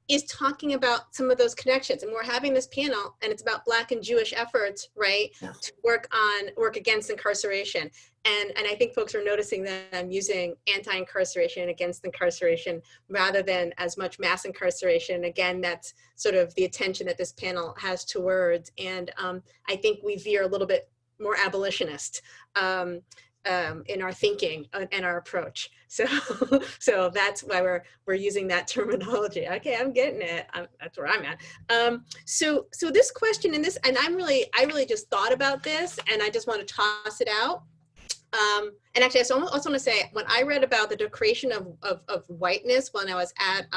Is talking about some of those connections, and we're having this panel, and it's about Black and Jewish efforts, right, to work against incarceration, and I think folks are noticing that I'm using anti-incarceration and against incarceration rather than as much mass incarceration. Again, that's sort of the attention that this panel has towards, and I think we veer a little bit more abolitionist in our thinking and our approach. So that's why we're using that terminology. Okay, I'm getting it. That's where I'm at. So this question and I really just thought about this, and I just want to toss it out. And actually, I also want to say, when I read about the creation of whiteness when I was at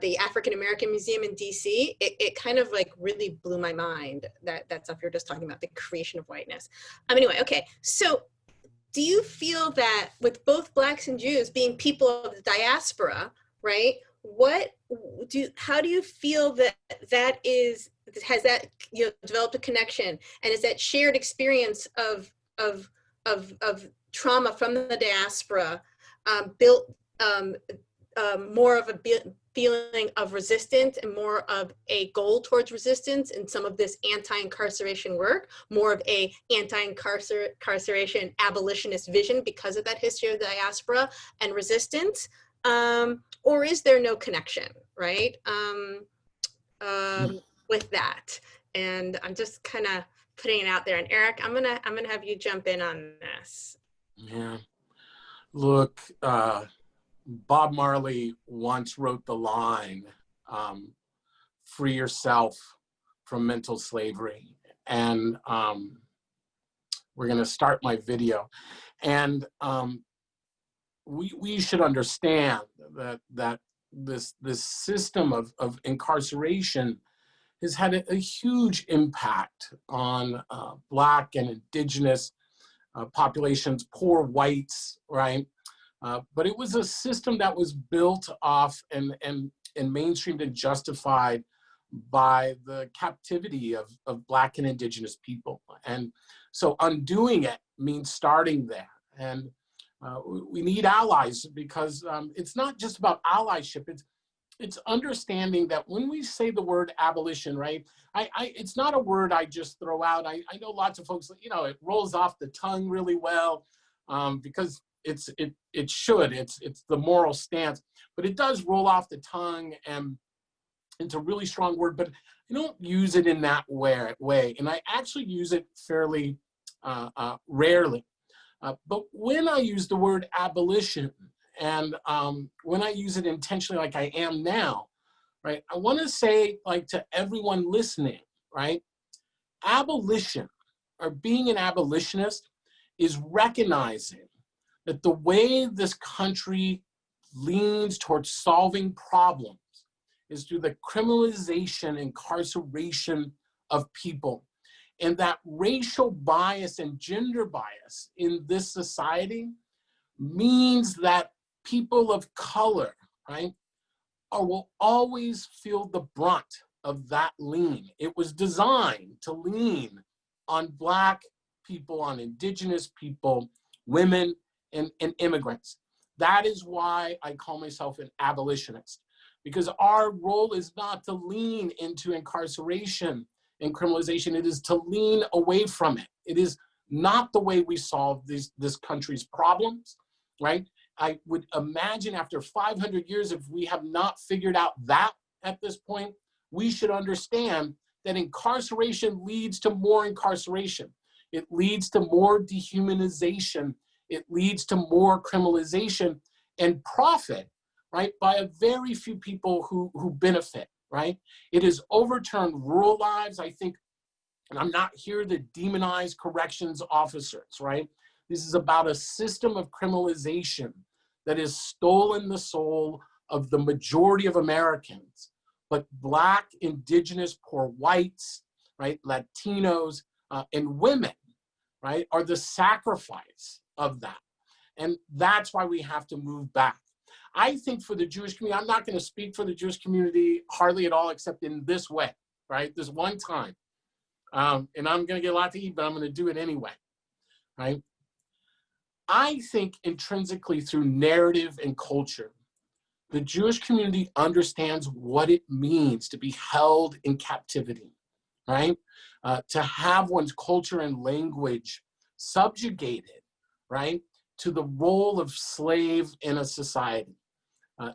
the African American Museum in DC, it kind of like really blew my mind, that stuff you're just talking about, the creation of whiteness. Anyway, okay, so do you feel that with both Blacks and Jews being people of the diaspora, right? How do you feel has that developed a connection, and is that shared experience of trauma from the diaspora built more of a feeling of resistance and more of a goal towards resistance in some of this anti-incarceration work, more of a anti-incarceration abolitionist vision because of that history of the diaspora and resistance? Or is there no connection, right, with that? And I'm just kind of putting it out there. And Eric, I'm gonna have you jump in on this. Yeah, look, Bob Marley once wrote the line, free yourself from mental slavery. And we're gonna start my video. And we should understand that this system of incarceration has had a huge impact on Black and Indigenous populations, poor whites, right? But it was a system that was built off and mainstreamed and justified by the captivity of Black and Indigenous people. And so undoing it means starting there. And we need allies, because it's not just about allyship, it's understanding that when we say the word abolition, right, it's not a word I just throw out. I know lots of folks, you know, it rolls off the tongue really well because it should, it's the moral stance, but it does roll off the tongue and it's a really strong word, but I don't use it in that way. And I actually use it fairly rarely. But when I use the word abolition, and when I use it intentionally like I am now, right, I want to say, like, to everyone listening, right, abolition, or being an abolitionist, is recognizing that the way this country leans towards solving problems is through the criminalization, incarceration of people. And that racial bias and gender bias in this society means that people of color, right, will always feel the brunt of that lean. It was designed to lean on Black people, on Indigenous people, women, and immigrants. That is why I call myself an abolitionist, because our role is not to lean into incarceration and criminalization. It is to lean away from it. It is not the way we solve this country's problems, right? I would imagine after 500 years, if we have not figured out that at this point, we should understand that incarceration leads to more incarceration. It leads to more dehumanization. It leads to more criminalization and profit, right, by a very few people who benefit, right? It has overturned rural lives. I think, and I'm not here to demonize corrections officers, right? This is about a system of criminalization that has stolen the soul of the majority of Americans, but Black, Indigenous, poor whites, right, Latinos, and women, right, are the sacrifice of that. And that's why we have to move back. I think for the Jewish community, I'm not going to speak for the Jewish community hardly at all, except in this way, right? This one time. And I'm going to get a lot to eat, but I'm going to do it anyway, right? I think intrinsically through narrative and culture, the Jewish community understands what it means to be held in captivity, right? To have one's culture and language subjugated, right, to the role of slave in a society.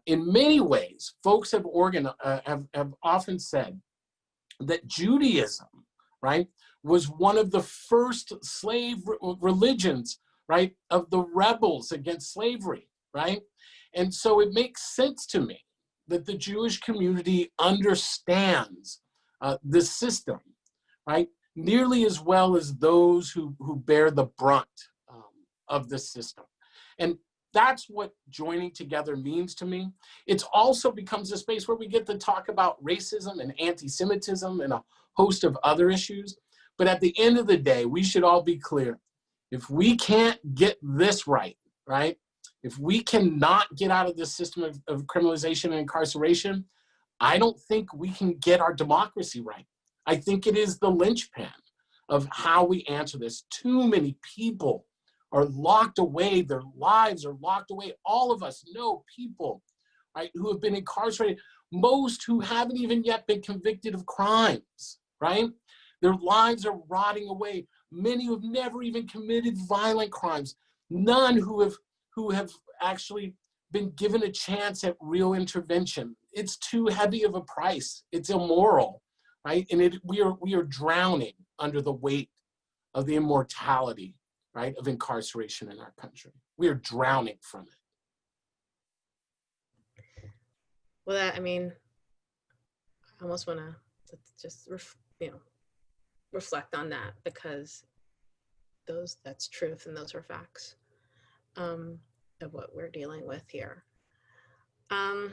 In many ways, folks have often said that Judaism, right, was one of the first slave religions, right, of the rebels against slavery, right? And so it makes sense to me that the Jewish community understands this system, right, nearly as well as those who bear the brunt of this system. And that's what joining together means to me. It also becomes a space where we get to talk about racism and anti-Semitism and a host of other issues. But at the end of the day, we should all be clear. If we can't get this right, right? If we cannot get out of this system of criminalization and incarceration, I don't think we can get our democracy right. I think it is the linchpin of how we answer this. Too many people are locked away, their lives are locked away. All of us know people, right, who have been incarcerated, most who haven't even yet been convicted of crimes, right? Their lives are rotting away. Many who have never even committed violent crimes, none who have actually been given a chance at real intervention. It's too heavy of a price. It's immoral, right? And we are drowning under the weight of the immortality, right, of incarceration in our country. We are drowning from it. Well, I mean, I almost want to just, reflect on that, because that's truth and those are facts of what we're dealing with here. I'm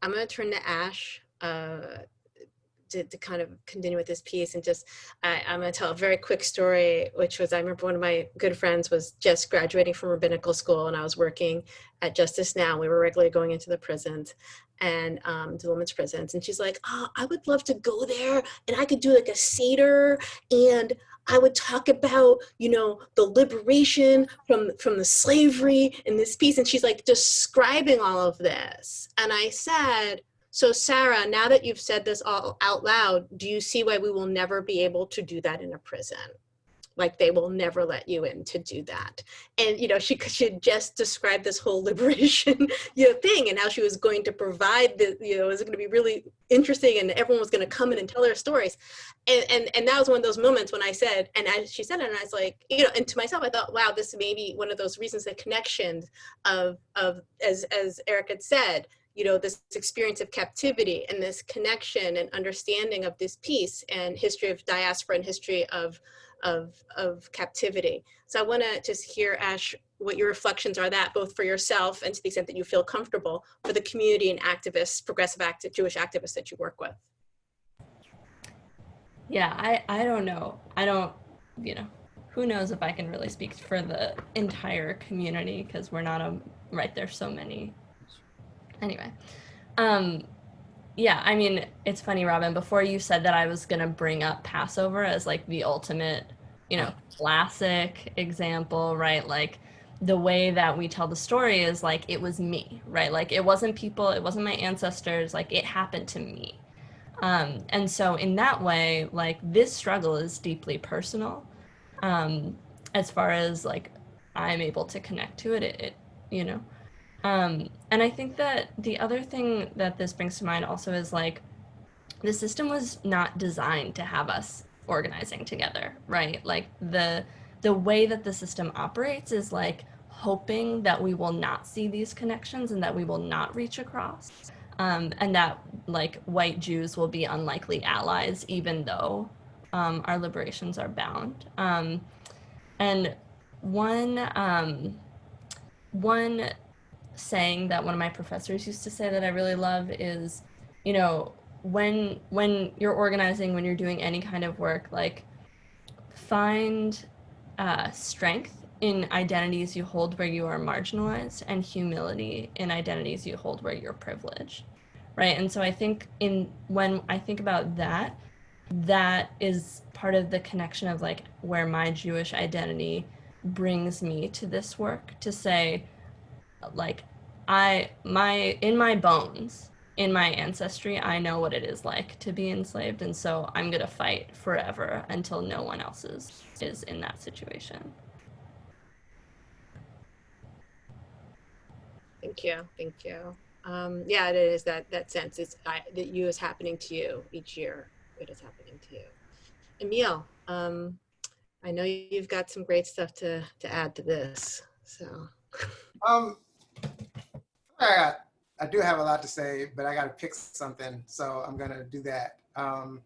going to turn to Ash to kind of continue with this piece, and just I'm going to tell a very quick story, which was, I remember one of my good friends was just graduating from rabbinical school, and I was working at Justice Now. We were regularly going into the prisons and the women's prisons, and she's like, "Oh, I would love to go there, and I could do like a Seder, and I would talk about, the liberation from the slavery in this piece." And she's like describing all of this, and I said, So Sarah, now that you've said this all out loud, do you see why we will never be able to do that in a prison? Like they will never let you in to do that. And, you know, she just described this whole liberation, you know, thing, and how she was going to provide the, you know, it was going to be really interesting and everyone was going to come in and tell their stories. And that was one of those moments when I said, and as she said it, and I was like, you know, and to myself, I thought, wow, this may be one of those reasons, the connection of as Eric had said, you know, this experience of captivity and this connection and understanding of this piece and history of diaspora and history of captivity. So I want to just hear, Ash, what your reflections are that, both for yourself and to the extent that you feel comfortable, for the community and activists, progressive Jewish activists that you work with. Yeah, I don't know. I don't, you know, who knows if I can really speak for the entire community, because we're not right, there's so many. Anyway, yeah, I mean, it's funny, Robin, before you said that, I was gonna bring up Passover as like the ultimate, you know, classic example, right? Like the way that we tell the story is like, it was me, right? Like it wasn't people, it wasn't my ancestors, like it happened to me. And so in that way, like this struggle is deeply personal. As far as like I'm able to connect to it, you know. And I think that the other thing that this brings to mind also is like, the system was not designed to have us organizing together, right? Like the way that the system operates is like hoping that we will not see these connections and that we will not reach across, and that like white Jews will be unlikely allies, even though our liberations are bound. And one saying that one of my professors used to say that I really love is, you know, when you're organizing, when you're doing any kind of work, like find strength in identities you hold where you are marginalized, and humility in identities you hold where you're privileged, right? And so I think when I think about that, that is part of the connection of like where my Jewish identity brings me to this work, to say, like, in my bones, in my ancestry, I know what it is like to be enslaved, and so I'm gonna fight forever until no one else is in that situation. Thank you, thank you. Yeah, it is that sense. It's that you is happening to you each year. It is happening to you. Emile, I know you've got some great stuff to add to this. So, I do have a lot to say, but I got to pick something, so I'm gonna do that. I'm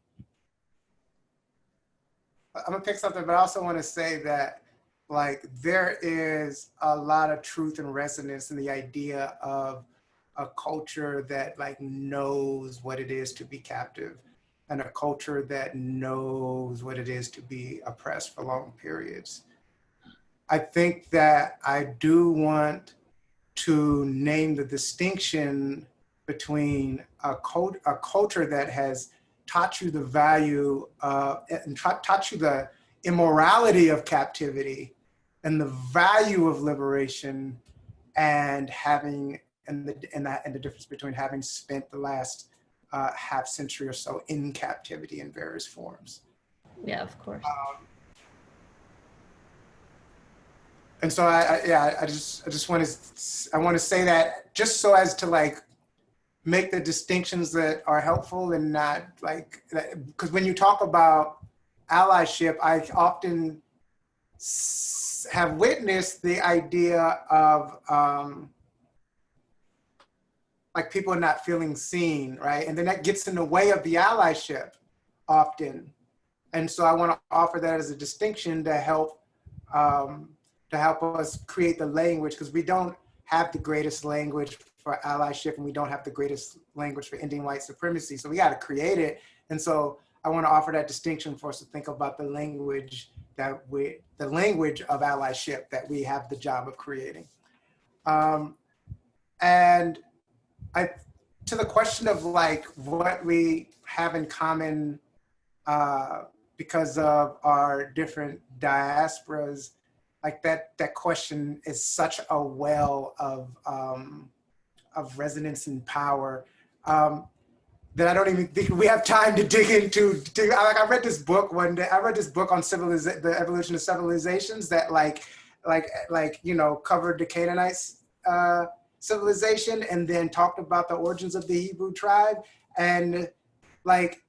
gonna pick something, but I also want to say that, like, there is a lot of truth and resonance in the idea of a culture that like knows what it is to be captive, and a culture that knows what it is to be oppressed for long periods. I think that I do want to name the distinction between a culture that has taught you the value and taught you the immorality of captivity and the value of liberation, and the difference between having spent the last half century or so in captivity in various forms. Yeah, of course. And so I just want to say that, just so as to like make the distinctions that are helpful, and not like, because when you talk about allyship, I often have witnessed the idea of like people not feeling seen, right? And then that gets in the way of the allyship often. And so I want to offer that as a distinction to help us create the language, because we don't have the greatest language for allyship, and we don't have the greatest language for ending white supremacy. So we got to create it. And so I want to offer that distinction for us to think about the language of allyship that we have the job of creating. And to the question of like what we have in common because of our different diasporas, like that question is such a well of resonance and power. that I don't even think we have time to dig into. I read this book one day. I read this book on the evolution of civilizations that covered the Canaanites civilization, and then talked about the origins of the Hebrew tribe, and like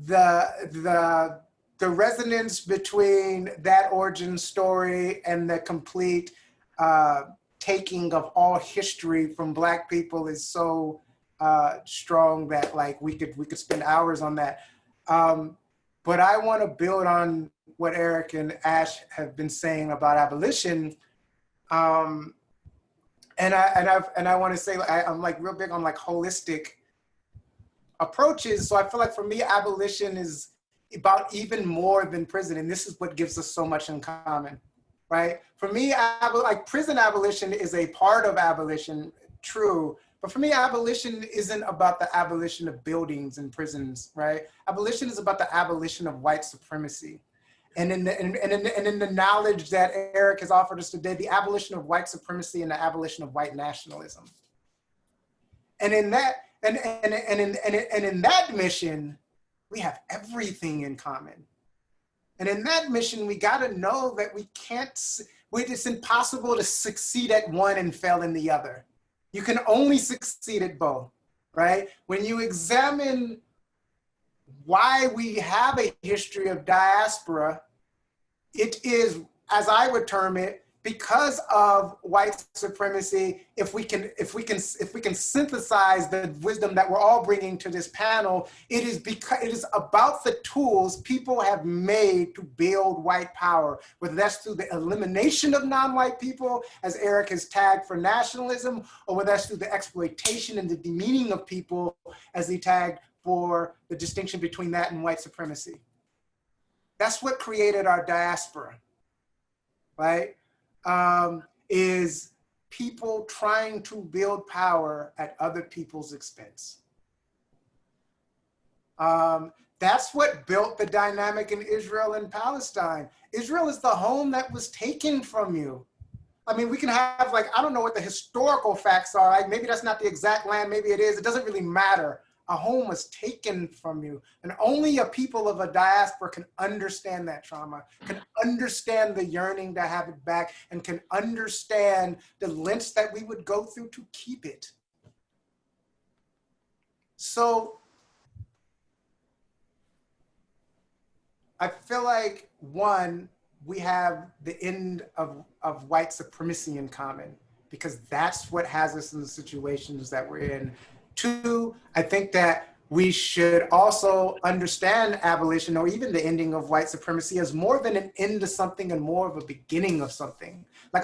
the resonance between that origin story and the complete taking of all history from Black people is so strong that like we could spend hours on that. But I want to build on what Eric and Ash have been saying about abolition. And I want to say I'm like real big on like holistic approaches. So I feel like for me, abolition is about even more than prison, and this is what gives us so much in common, right? For me, like prison abolition is a part of abolition, true. But for me, abolition isn't about the abolition of buildings and prisons, right? Abolition is about the abolition of white supremacy. And in the knowledge that Eric has offered us today, the abolition of white supremacy and the abolition of white nationalism. And in that, and in that mission, we have everything in common. And in that mission, we gotta know that it's impossible to succeed at one and fail in the other. You can only succeed at both, right? When you examine why we have a history of diaspora, it is, as I would term it, because of white supremacy. If we can synthesize the wisdom that we're all bringing to this panel, it is about the tools people have made to build white power, whether that's through the elimination of non-white people, as Eric has tagged for nationalism, or whether that's through the exploitation and the demeaning of people, as he tagged for the distinction between that and white supremacy. That's what created our diaspora, right? Is people trying to build power at other people's expense. That's what built the dynamic in Israel and Palestine. Israel is the home that was taken from you. I mean, we can have like, I don't know what the historical facts are. Like maybe that's not the exact land, maybe it is. It doesn't really matter. A home was taken from you, and only a people of a diaspora can understand that trauma, can understand the yearning to have it back, and can understand the lengths that we would go through to keep it. So I feel like, one, we have the end of white supremacy in common, because that's what has us in the situations that we're in. Two, I think that we should also understand abolition, or even the ending of white supremacy, as more than an end to something and more of a beginning of something. I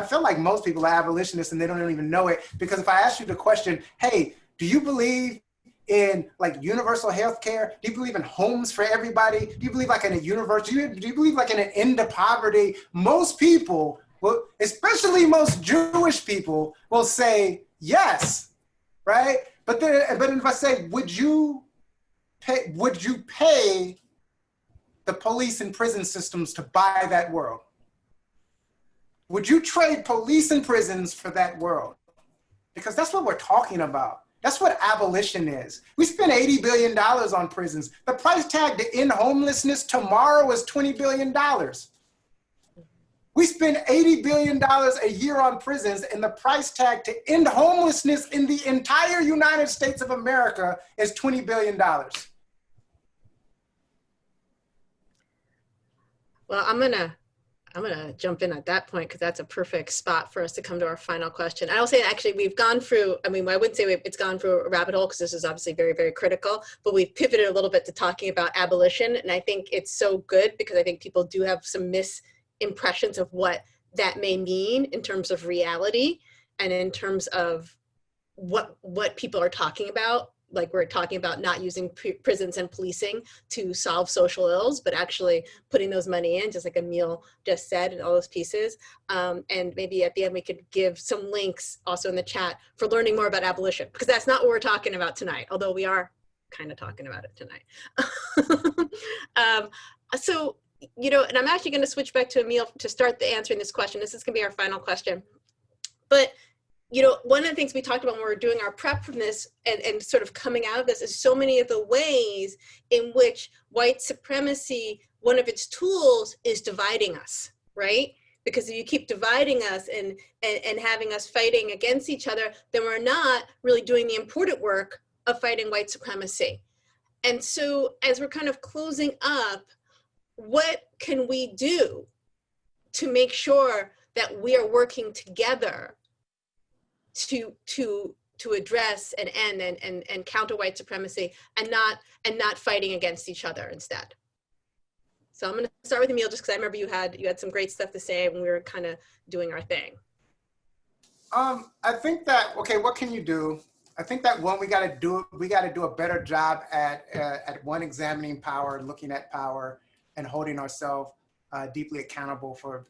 feel like most people are abolitionists and they don't even know it, because if I ask you the question, hey, do you believe in like universal health care? Do you believe in homes for everybody? Do you believe like in a universe? Do you believe like in an end to poverty? Most people, well, especially most Jewish people, will say yes, right? But if I say, would you pay the police and prison systems to buy that world? Would you trade police and prisons for that world? Because that's what we're talking about. That's what abolition is. We spend $80 billion on prisons. The price tag to end homelessness tomorrow is $20 billion. We spend $80 billion a year on prisons, and the price tag to end homelessness in the entire United States of America is $20 billion. Well, I'm gonna jump in at that point, because that's a perfect spot for us to come to our final question. I will say, actually, we've gone through, I mean, I wouldn't say it's gone through a rabbit hole, because this is obviously very, very critical, but we've pivoted a little bit to talking about abolition. And I think it's so good, because I think people do have some misimpressions of what that may mean in terms of reality, and in terms of what people are talking about. Like, we're talking about not using prisons and policing to solve social ills, but actually putting those money in, just like Emile just said, and all those pieces. And maybe at the end, we could give some links also in the chat for learning more about abolition, because that's not what we're talking about tonight, although we are kind of talking about it tonight. So, you know, and I'm actually going to switch back to Emile to start answering this question. This is going to be our final question. But you know, one of the things we talked about when we were doing our prep from this and sort of coming out of this is so many of the ways in which white supremacy, one of its tools is dividing us, right? Because if you keep dividing us and having us fighting against each other, then we're not really doing the important work of fighting white supremacy. And so as we're kind of closing up, what can we do to make sure that we are working together to address and end and counter white supremacy and not fighting against each other instead? So I'm going to start with Emile, just because I remember you had some great stuff to say when we were kind of doing our thing. I think that, okay, what can you do? I think that one, we got to do a better job at one, examining power, looking at power, and holding ourselves deeply accountable for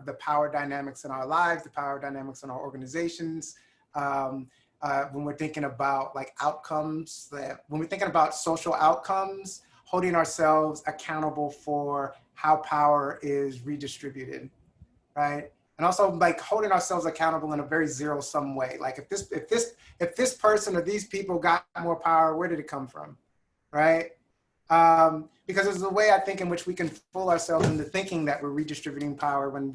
the power dynamics in our lives, the power dynamics in our organizations. When we're thinking about like outcomes, when we're thinking about social outcomes, holding ourselves accountable for how power is redistributed, right? And also like holding ourselves accountable in a very zero-sum way. Like if this person or these people got more power, where did it come from, right? Because there's a way I think in which we can fool ourselves into thinking that we're redistributing power when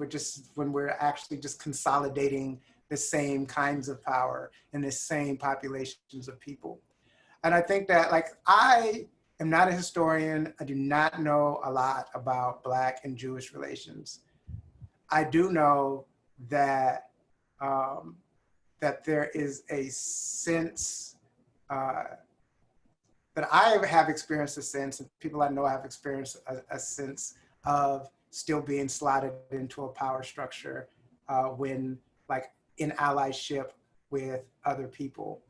we're actually just consolidating the same kinds of power in the same populations of people. And I think that, like, I am not a historian. I do not know a lot about Black and Jewish relations. I do know that that there is a sense that I have experienced a sense, and people I know have experienced a sense of still being slotted into a power structure when, like, in allyship with other people.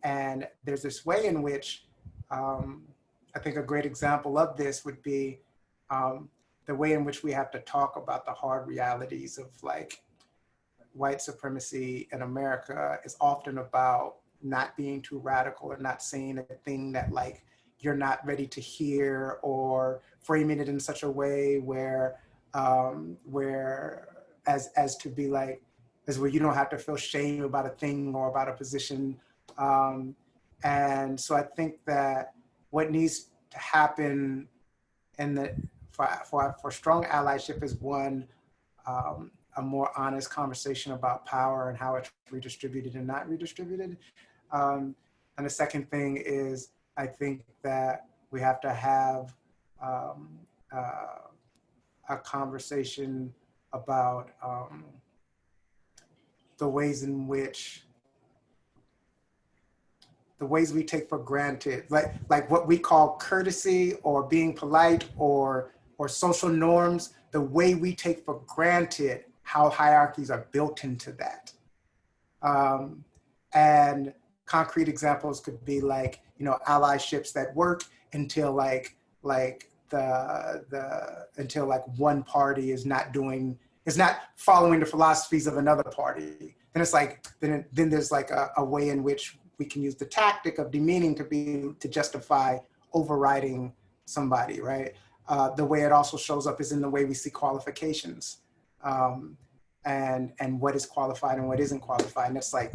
And there's this way in which I think a great example of this would be the way in which we have to talk about the hard realities of, like, white supremacy in America is often about not being too radical or not saying a thing that, like, you're not ready to hear, or framing it in such a way where as to be like, as where you don't have to feel shame about a thing or about a position. And so I think that what needs to happen for strong allyship is, one, a more honest conversation about power and how it's redistributed and not redistributed. And the second thing is, I think that we have to have a conversation about the ways we take for granted, like what we call courtesy or being polite or social norms, the way we take for granted how hierarchies are built into that. And concrete examples could be, like, you know, allyships that work until until one party is not following the philosophies of another party. Then it's like, then there's like a way in which we can use the tactic of demeaning to justify overriding somebody, right? The way it also shows up is in the way we see qualifications, and what is qualified and what isn't qualified. And it's like,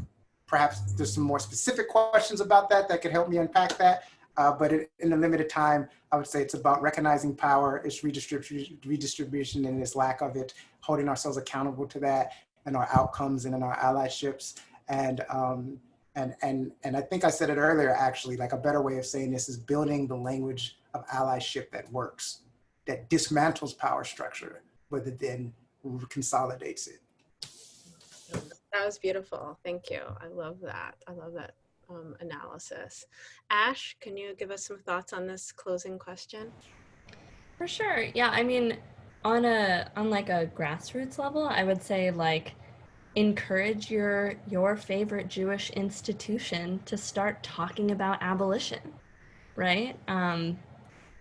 perhaps there's some more specific questions about that could help me unpack that. But in the limited time, I would say it's about recognizing power, its redistribution and its lack of it, holding ourselves accountable to that and our outcomes and in our allyships. And I think I said it earlier, actually, like a better way of saying this is building the language of allyship that works, that dismantles power structure, rather than consolidates it. That was beautiful. Thank you. I love that. I love that analysis. Ash, can you give us some thoughts on this closing question? For sure. Yeah, I mean, on like a grassroots level, I would say, like, encourage your favorite Jewish institution to start talking about abolition, right?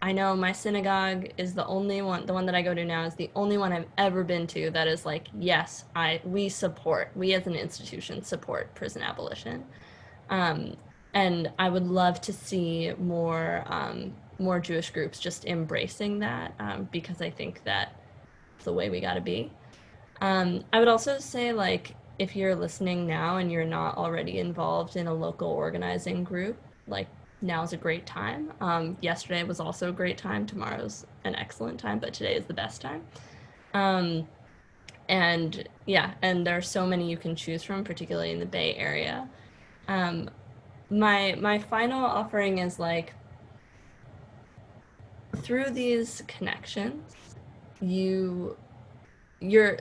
I know my synagogue is the one that I go to now is the only one I've ever been to that is like, yes, we as an institution support prison abolition. And I would love to see more Jewish groups just embracing that, because I think that it's the way we gotta be. I would also say, like, if you're listening now and you're not already involved in a local organizing group, like now's a great time. Yesterday was also a great time. Tomorrow's an excellent time, but today is the best time. And yeah, and there are so many you can choose from, particularly in the Bay Area. My final offering is like, through these connections, you're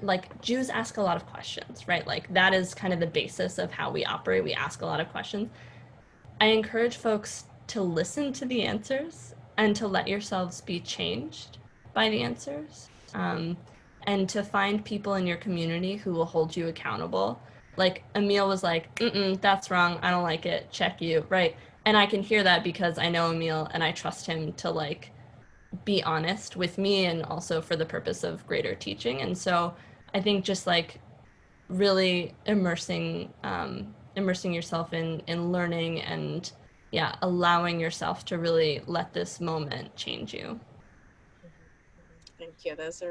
like, Jews ask a lot of questions, right? Like that is kind of the basis of how we operate. We ask a lot of questions. I encourage folks to listen to the answers and to let yourselves be changed by the answers, and to find people in your community who will hold you accountable. Like Emile was like, that's wrong, I don't like it, check you, right? And I can hear that because I know Emile and I trust him to like be honest with me, and also for the purpose of greater teaching. And so I think just like really immersing yourself in learning, and yeah, allowing yourself to really let this moment change you. Thank you. That's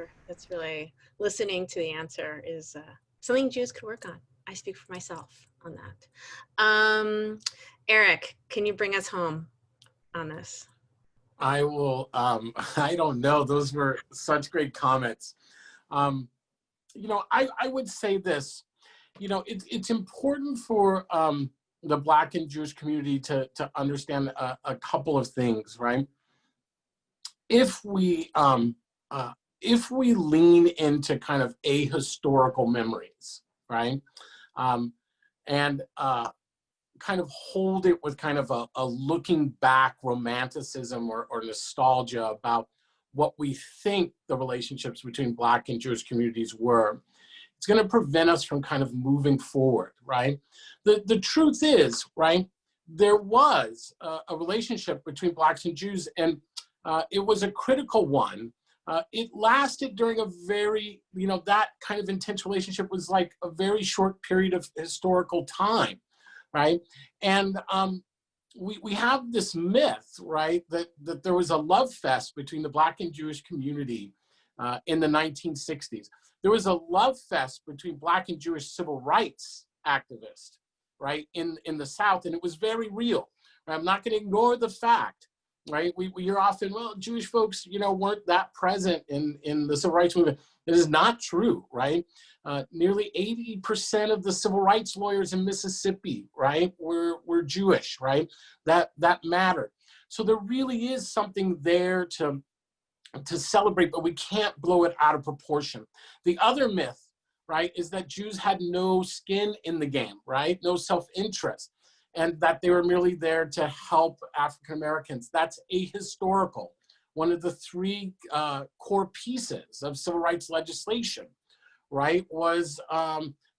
really, listening to the answer is something Jews could work on. I speak for myself on that. Eric, can you bring us home on this? I will, I don't know. Those were such great comments. You know, I would say this, you know, it's important for the Black and Jewish community to understand a couple of things, right? If we lean into kind of ahistorical memories, right? And kind of hold it with kind of a looking back romanticism or nostalgia about what we think the relationships between Black and Jewish communities were, it's going to prevent us from kind of moving forward, right? The truth is, right, there was a relationship between Blacks and Jews, and it was a critical one. It lasted during a very, you know, that kind of intense relationship was like a very short period of historical time, right? And we have this myth, right, that there was a love fest between the Black and Jewish community in the 1960s. There was a love fest between Black and Jewish civil rights activists, right, in the South, and it was very real. I'm not going to ignore the fact, right? We hear often, well, Jewish folks, you know, weren't that present in the civil rights movement. It is not true, right? Nearly 80% of the civil rights lawyers in Mississippi, right, were Jewish, right? That mattered. So there really is something there to celebrate, but we can't blow it out of proportion. The other myth, right, is that Jews had no skin in the game, right? No self-interest, and that they were merely there to help African Americans. That's ahistorical. One of the three core pieces of civil rights legislation, right, was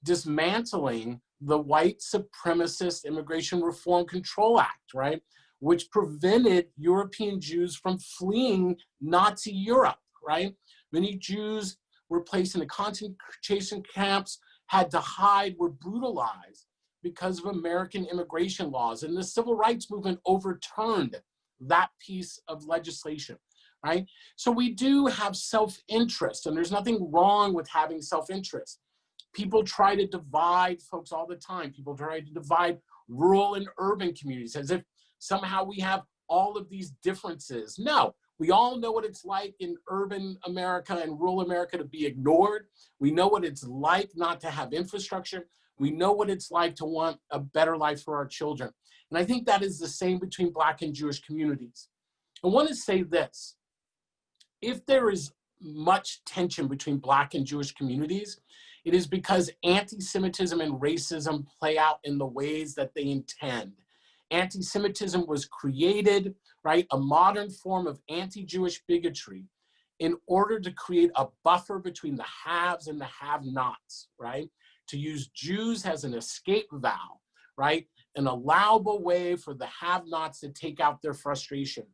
dismantling the white supremacist Immigration Reform Control Act, right, which prevented European Jews from fleeing Nazi Europe, right? Many Jews were placed in concentration camps, had to hide, were brutalized because of American immigration laws. And the civil rights movement overturned that piece of legislation, right? So we do have self-interest, and there's nothing wrong with having self-interest. People try to divide folks all the time. People try to divide rural and urban communities as if somehow we have all of these differences. No, we all know what it's like in urban America and rural America to be ignored. We know what it's like not to have infrastructure. We know what it's like to want a better life for our children. And I think that is the same between Black and Jewish communities. I want to say this. If there is much tension between Black and Jewish communities, it is because anti-Semitism and racism play out in the ways that they intend. Anti-Semitism was created, right, a modern form of anti-Jewish bigotry in order to create a buffer between the haves and the have-nots, right? To use Jews as an escape valve, right? An allowable way for the have-nots to take out their frustration.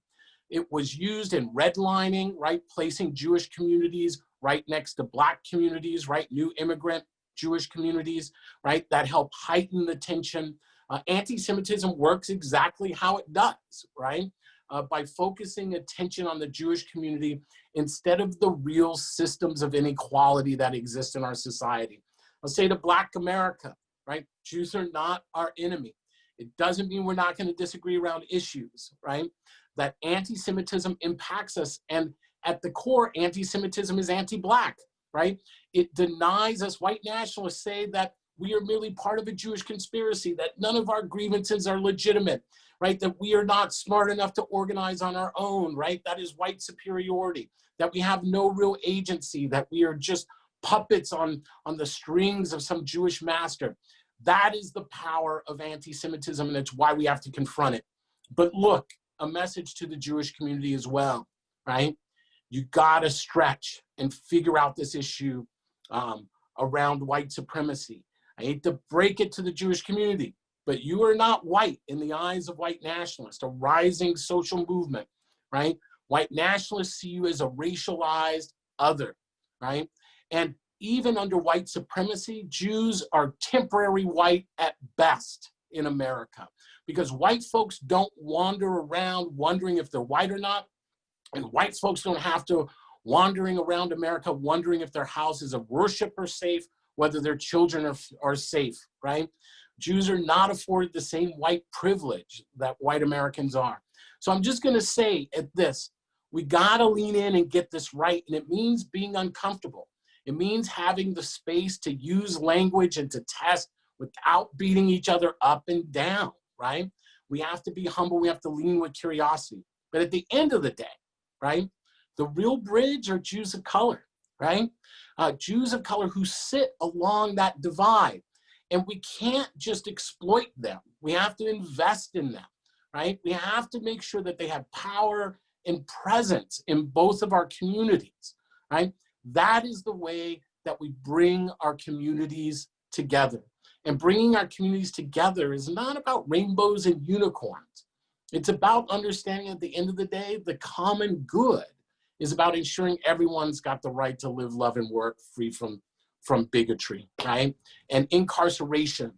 It was used in redlining, right? Placing Jewish communities right next to Black communities, right? New immigrant Jewish communities, right? That help heighten the tension. Anti-Semitism works exactly how it does, right? By focusing attention on the Jewish community instead of the real systems of inequality that exist in our society. I'll say to Black America, right? Jews are not our enemy. It doesn't mean we're not going to disagree around issues, right? That anti-Semitism impacts us. And at the core, anti-Semitism is anti-Black, right? It denies us. White nationalists say that we are merely part of a Jewish conspiracy, that none of our grievances are legitimate, right? That we are not smart enough to organize on our own, right? That is white superiority, that we have no real agency, that we are just puppets on the strings of some Jewish master. That is the power of anti-Semitism, and it's why we have to confront it. But look, a message to the Jewish community as well, right? You gotta stretch and figure out this issue around white supremacy. I hate to break it to the Jewish community, but you are not white in the eyes of white nationalists, a rising social movement, right? White nationalists see you as a racialized other, right? And even under white supremacy, Jews are temporary white at best in America, because white folks don't wander around wondering if they're white or not. And white folks don't have to wandering around America wondering if their houses of worship are safe, whether their children are safe, right? Jews are not afforded the same white privilege that white Americans are. So I'm just gonna say at this, we gotta lean in and get this right, and it means being uncomfortable. It means having the space to use language and to test without beating each other up and down, right? We have to be humble, we have to lean with curiosity. But at the end of the day, right, the real bridge are Jews of color, right? Jews of color who sit along that divide. And we can't just exploit them. We have to invest in them, right? We have to make sure that they have power and presence in both of our communities, right? That is the way that we bring our communities together. And bringing our communities together is not about rainbows and unicorns. It's about understanding at the end of the day, the common good is about ensuring everyone's got the right to live, love, and work free from bigotry, right? And incarceration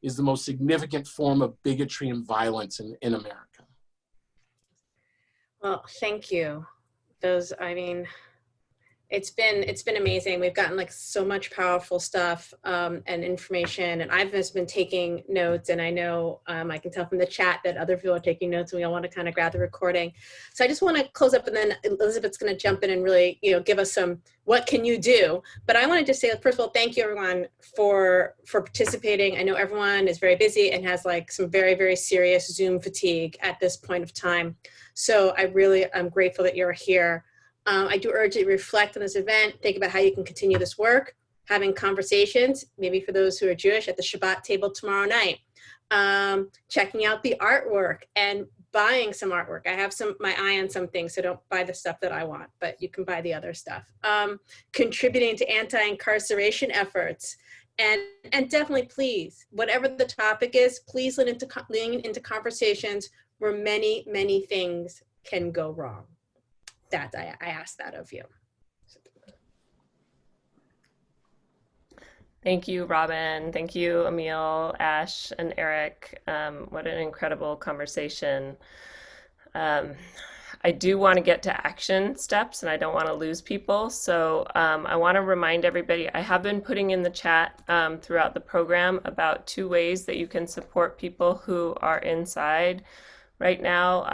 is the most significant form of bigotry and violence in America. Well, thank you. It's been amazing. We've gotten like so much powerful stuff and information, and I've just been taking notes, and I know I can tell from the chat that other people are taking notes, and we all want to kind of grab the recording. So I just want to close up, and then Elizabeth's going to jump in and really, give us some, what can you do? But I want to just say, first of all, thank you everyone for participating. I know everyone is very busy and has like some very, very serious Zoom fatigue at this point of time. So I'm grateful that you're here. I do urge you to reflect on this event, think about how you can continue this work, having conversations, maybe for those who are Jewish, at the Shabbat table tomorrow night, checking out the artwork and buying some artwork. I have my eye on some things, so don't buy the stuff that I want, but you can buy the other stuff. Contributing to anti-incarceration efforts. And definitely, please, whatever the topic is, please lean into conversations where many, many things can go wrong. That I ask that of you. Thank you, Robin. Thank you, Emile, Ash, and Eric. What an incredible conversation. I do want to get to action steps, and I don't want to lose people. So I want to remind everybody, I have been putting in the chat throughout the program about 2 ways that you can support people who are inside. Right now,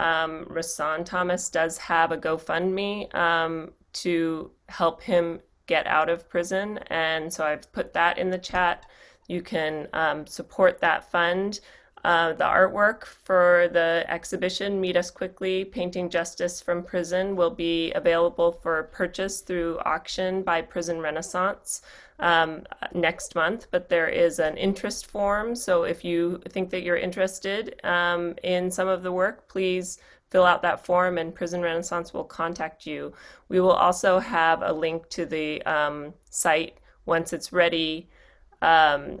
Rasan Thomas does have a GoFundMe to help him get out of prison. And so I've put that in the chat. You can support that fund. The artwork for the exhibition, Meet Us Quickly, Painting Justice from Prison, will be available for purchase through auction by Prison Renaissance next month, but there is an interest form. So if you think that you're interested in some of the work, please fill out that form and Prison Renaissance will contact you. We will also have a link to the site once it's ready on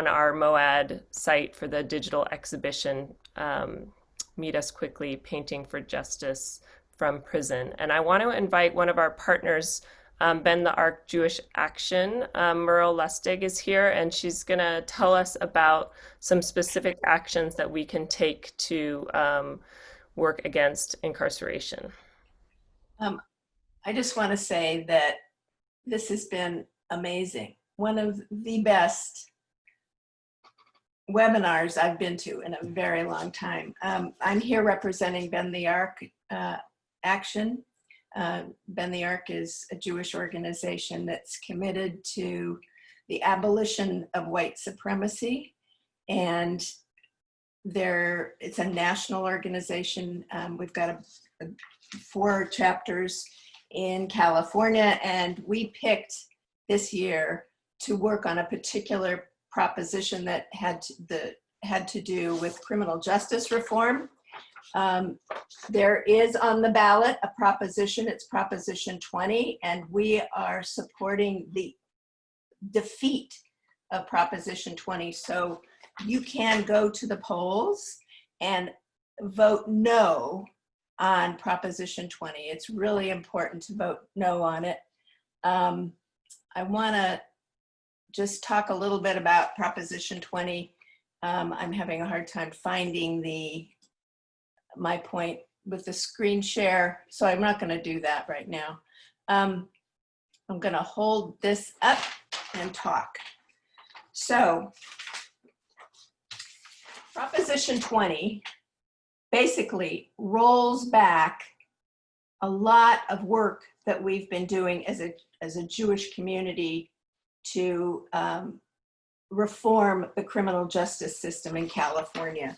our MOAD site for the digital exhibition, Meet Us Quickly, Painting for Justice from Prison. And I want to invite one of our partners, Bend the Arc Jewish Action. Merle Lustig is here, and she's going to tell us about some specific actions that we can take to work against incarceration. I just want to say that this has been amazing. one of the best webinars I've been to in a very long time. I'm here representing Bend the Arc Action. Bend the Arc is a Jewish organization that's committed to the abolition of white supremacy, and it's a national organization. We've got 4 chapters in California, and we picked this year to work on a particular proposition that had to do with criminal justice reform. There is on the ballot a proposition, it's Proposition 20, and we are supporting the defeat of Proposition 20. So you can go to the polls and vote no on Proposition 20. It's really important to vote no on it. I want to just talk a little bit about Proposition 20. I'm having a hard time finding my point with the screen share, so I'm not going to do that right now. I'm going to hold this up and talk. So, Proposition 20 basically rolls back a lot of work that we've been doing as a Jewish community to reform the criminal justice system in California.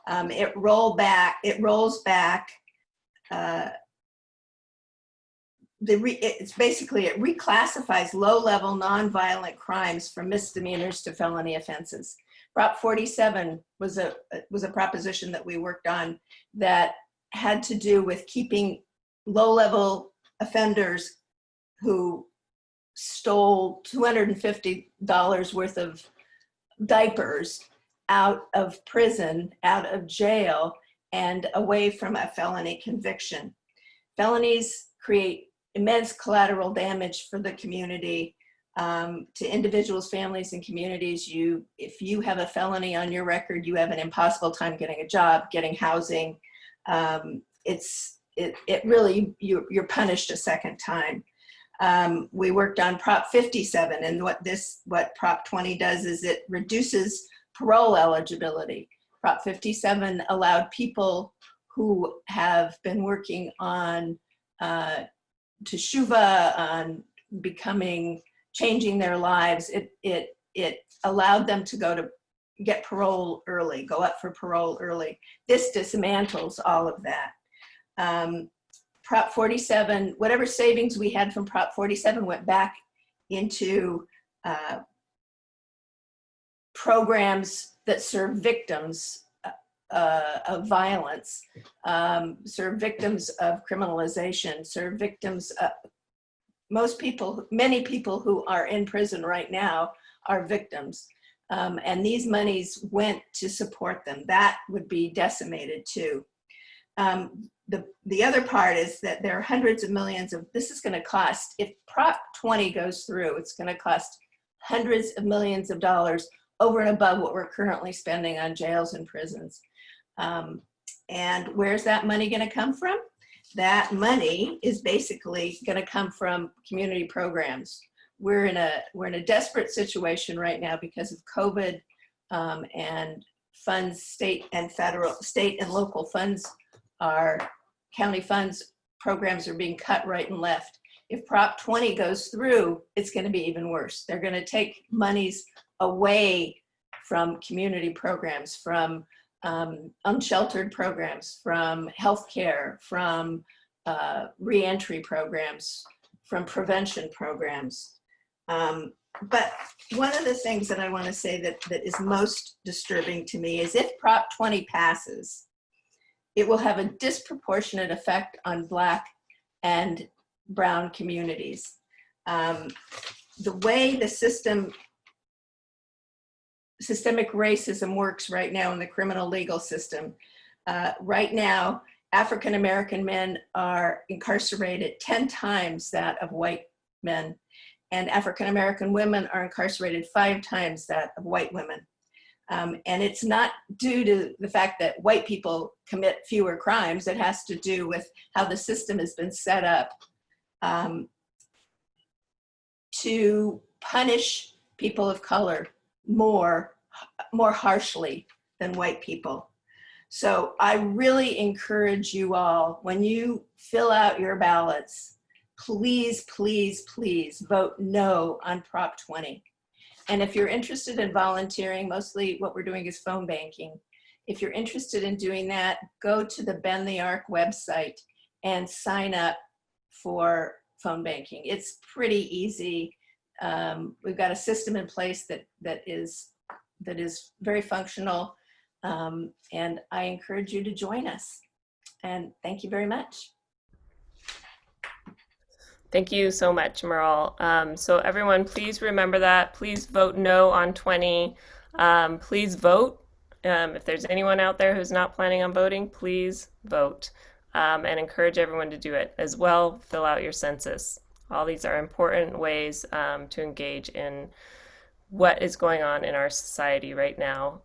It rolls back. It's basically, it reclassifies low-level nonviolent crimes from misdemeanors to felony offenses. Prop 47 was a proposition that we worked on that had to do with keeping low-level offenders who stole $250 worth of diapers out of prison, out of jail, and away from a felony conviction. Felonies create immense collateral damage for the community, to individuals, families, and communities. If you have a felony on your record, you have an impossible time getting a job, getting housing. It really, you're punished a second time. We worked on Prop 57, and what Prop 20 does is it reduces parole eligibility. Prop 57 allowed people who have been working on teshuvah, on changing their lives. It allowed them to get parole early, go up for parole early. This dismantles all of that. Prop 47, whatever savings we had from Prop 47 went back into programs that serve victims of violence, serve victims of criminalization, serve victims of, many people who are in prison right now are victims. And these monies went to support them. That would be decimated too. The other part is that there are hundreds of millions of, this is going to cost, if Prop 20 goes through, it's going to cost hundreds of millions of dollars over and above what we're currently spending on jails and prisons. And where's that money going to come from? That money is basically going to come from community programs. We're in a desperate situation right now because of COVID, and funds, state and local funds, county funds, programs are being cut right and left. If Prop 20 goes through, it's going to be even worse. They're going to take monies away from community programs, from unsheltered programs, from healthcare, from reentry programs, from prevention programs. But one of the things that I want to say that is most disturbing to me is if Prop 20 passes, it will have a disproportionate effect on Black and Brown communities. The way the systemic racism works right now in the criminal legal system, right now, African-American men are incarcerated 10 times that of white men, and African-American women are incarcerated 5 times that of white women. And it's not due to the fact that white people commit fewer crimes. It has to do with how the system has been set up to punish people of color more harshly than white people. So I really encourage you all, when you fill out your ballots, please, please, please vote no on Prop 20. And if you're interested in volunteering, mostly what we're doing is phone banking. If you're interested in doing that, go to the Bend the Arc website and sign up for phone banking. It's pretty easy. We've got a system in place that is very functional. And I encourage you to join us. And thank you very much. Thank you so much, Merle. So everyone, please remember that. Please vote no on 20. Please vote. If there's anyone out there who's not planning on voting, please vote. And encourage everyone to do it as well. Fill out your census. All these are important ways to engage in what is going on in our society right now.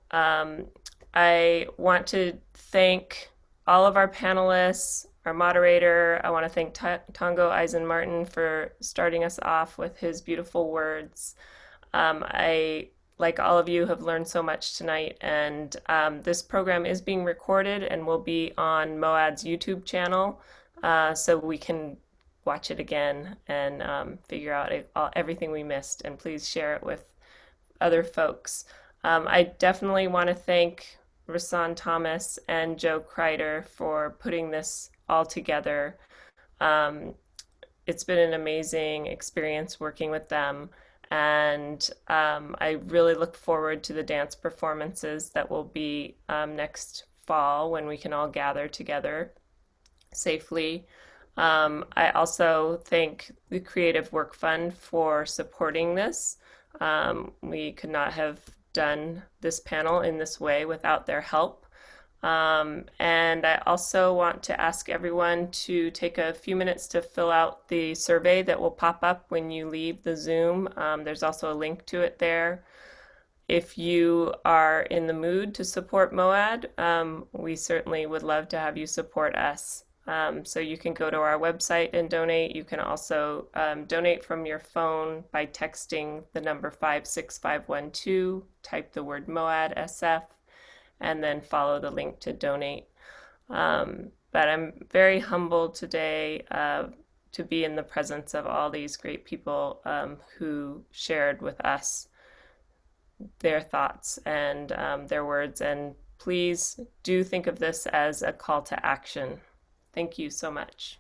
I want to thank all of our panelists, our moderator. I want to thank Tongo Eisen-Martin for starting us off with his beautiful words. I, like all of you, have learned so much tonight, and this program is being recorded and will be on MOAD's YouTube channel, so we can watch it again and figure out everything we missed, and please share it with other folks. I definitely want to thank Rasan Thomas and Joe Kreider for putting this all together. It's been an amazing experience working with them, and I really look forward to the dance performances that will be next fall when we can all gather together safely. I also thank the Creative Work Fund for supporting this. We could not have done this panel in this way without their help. And I also want to ask everyone to take a few minutes to fill out the survey that will pop up when you leave the Zoom. There's also a link to it there. If you are in the mood to support MOAD, we certainly would love to have you support us. So you can go to our website and donate. You can also donate from your phone by texting the number 56512, type the word MOAD SF, and then follow the link to donate. But I'm very humbled today to be in the presence of all these great people who shared with us their thoughts and their words. And please do think of this as a call to action. Thank you so much.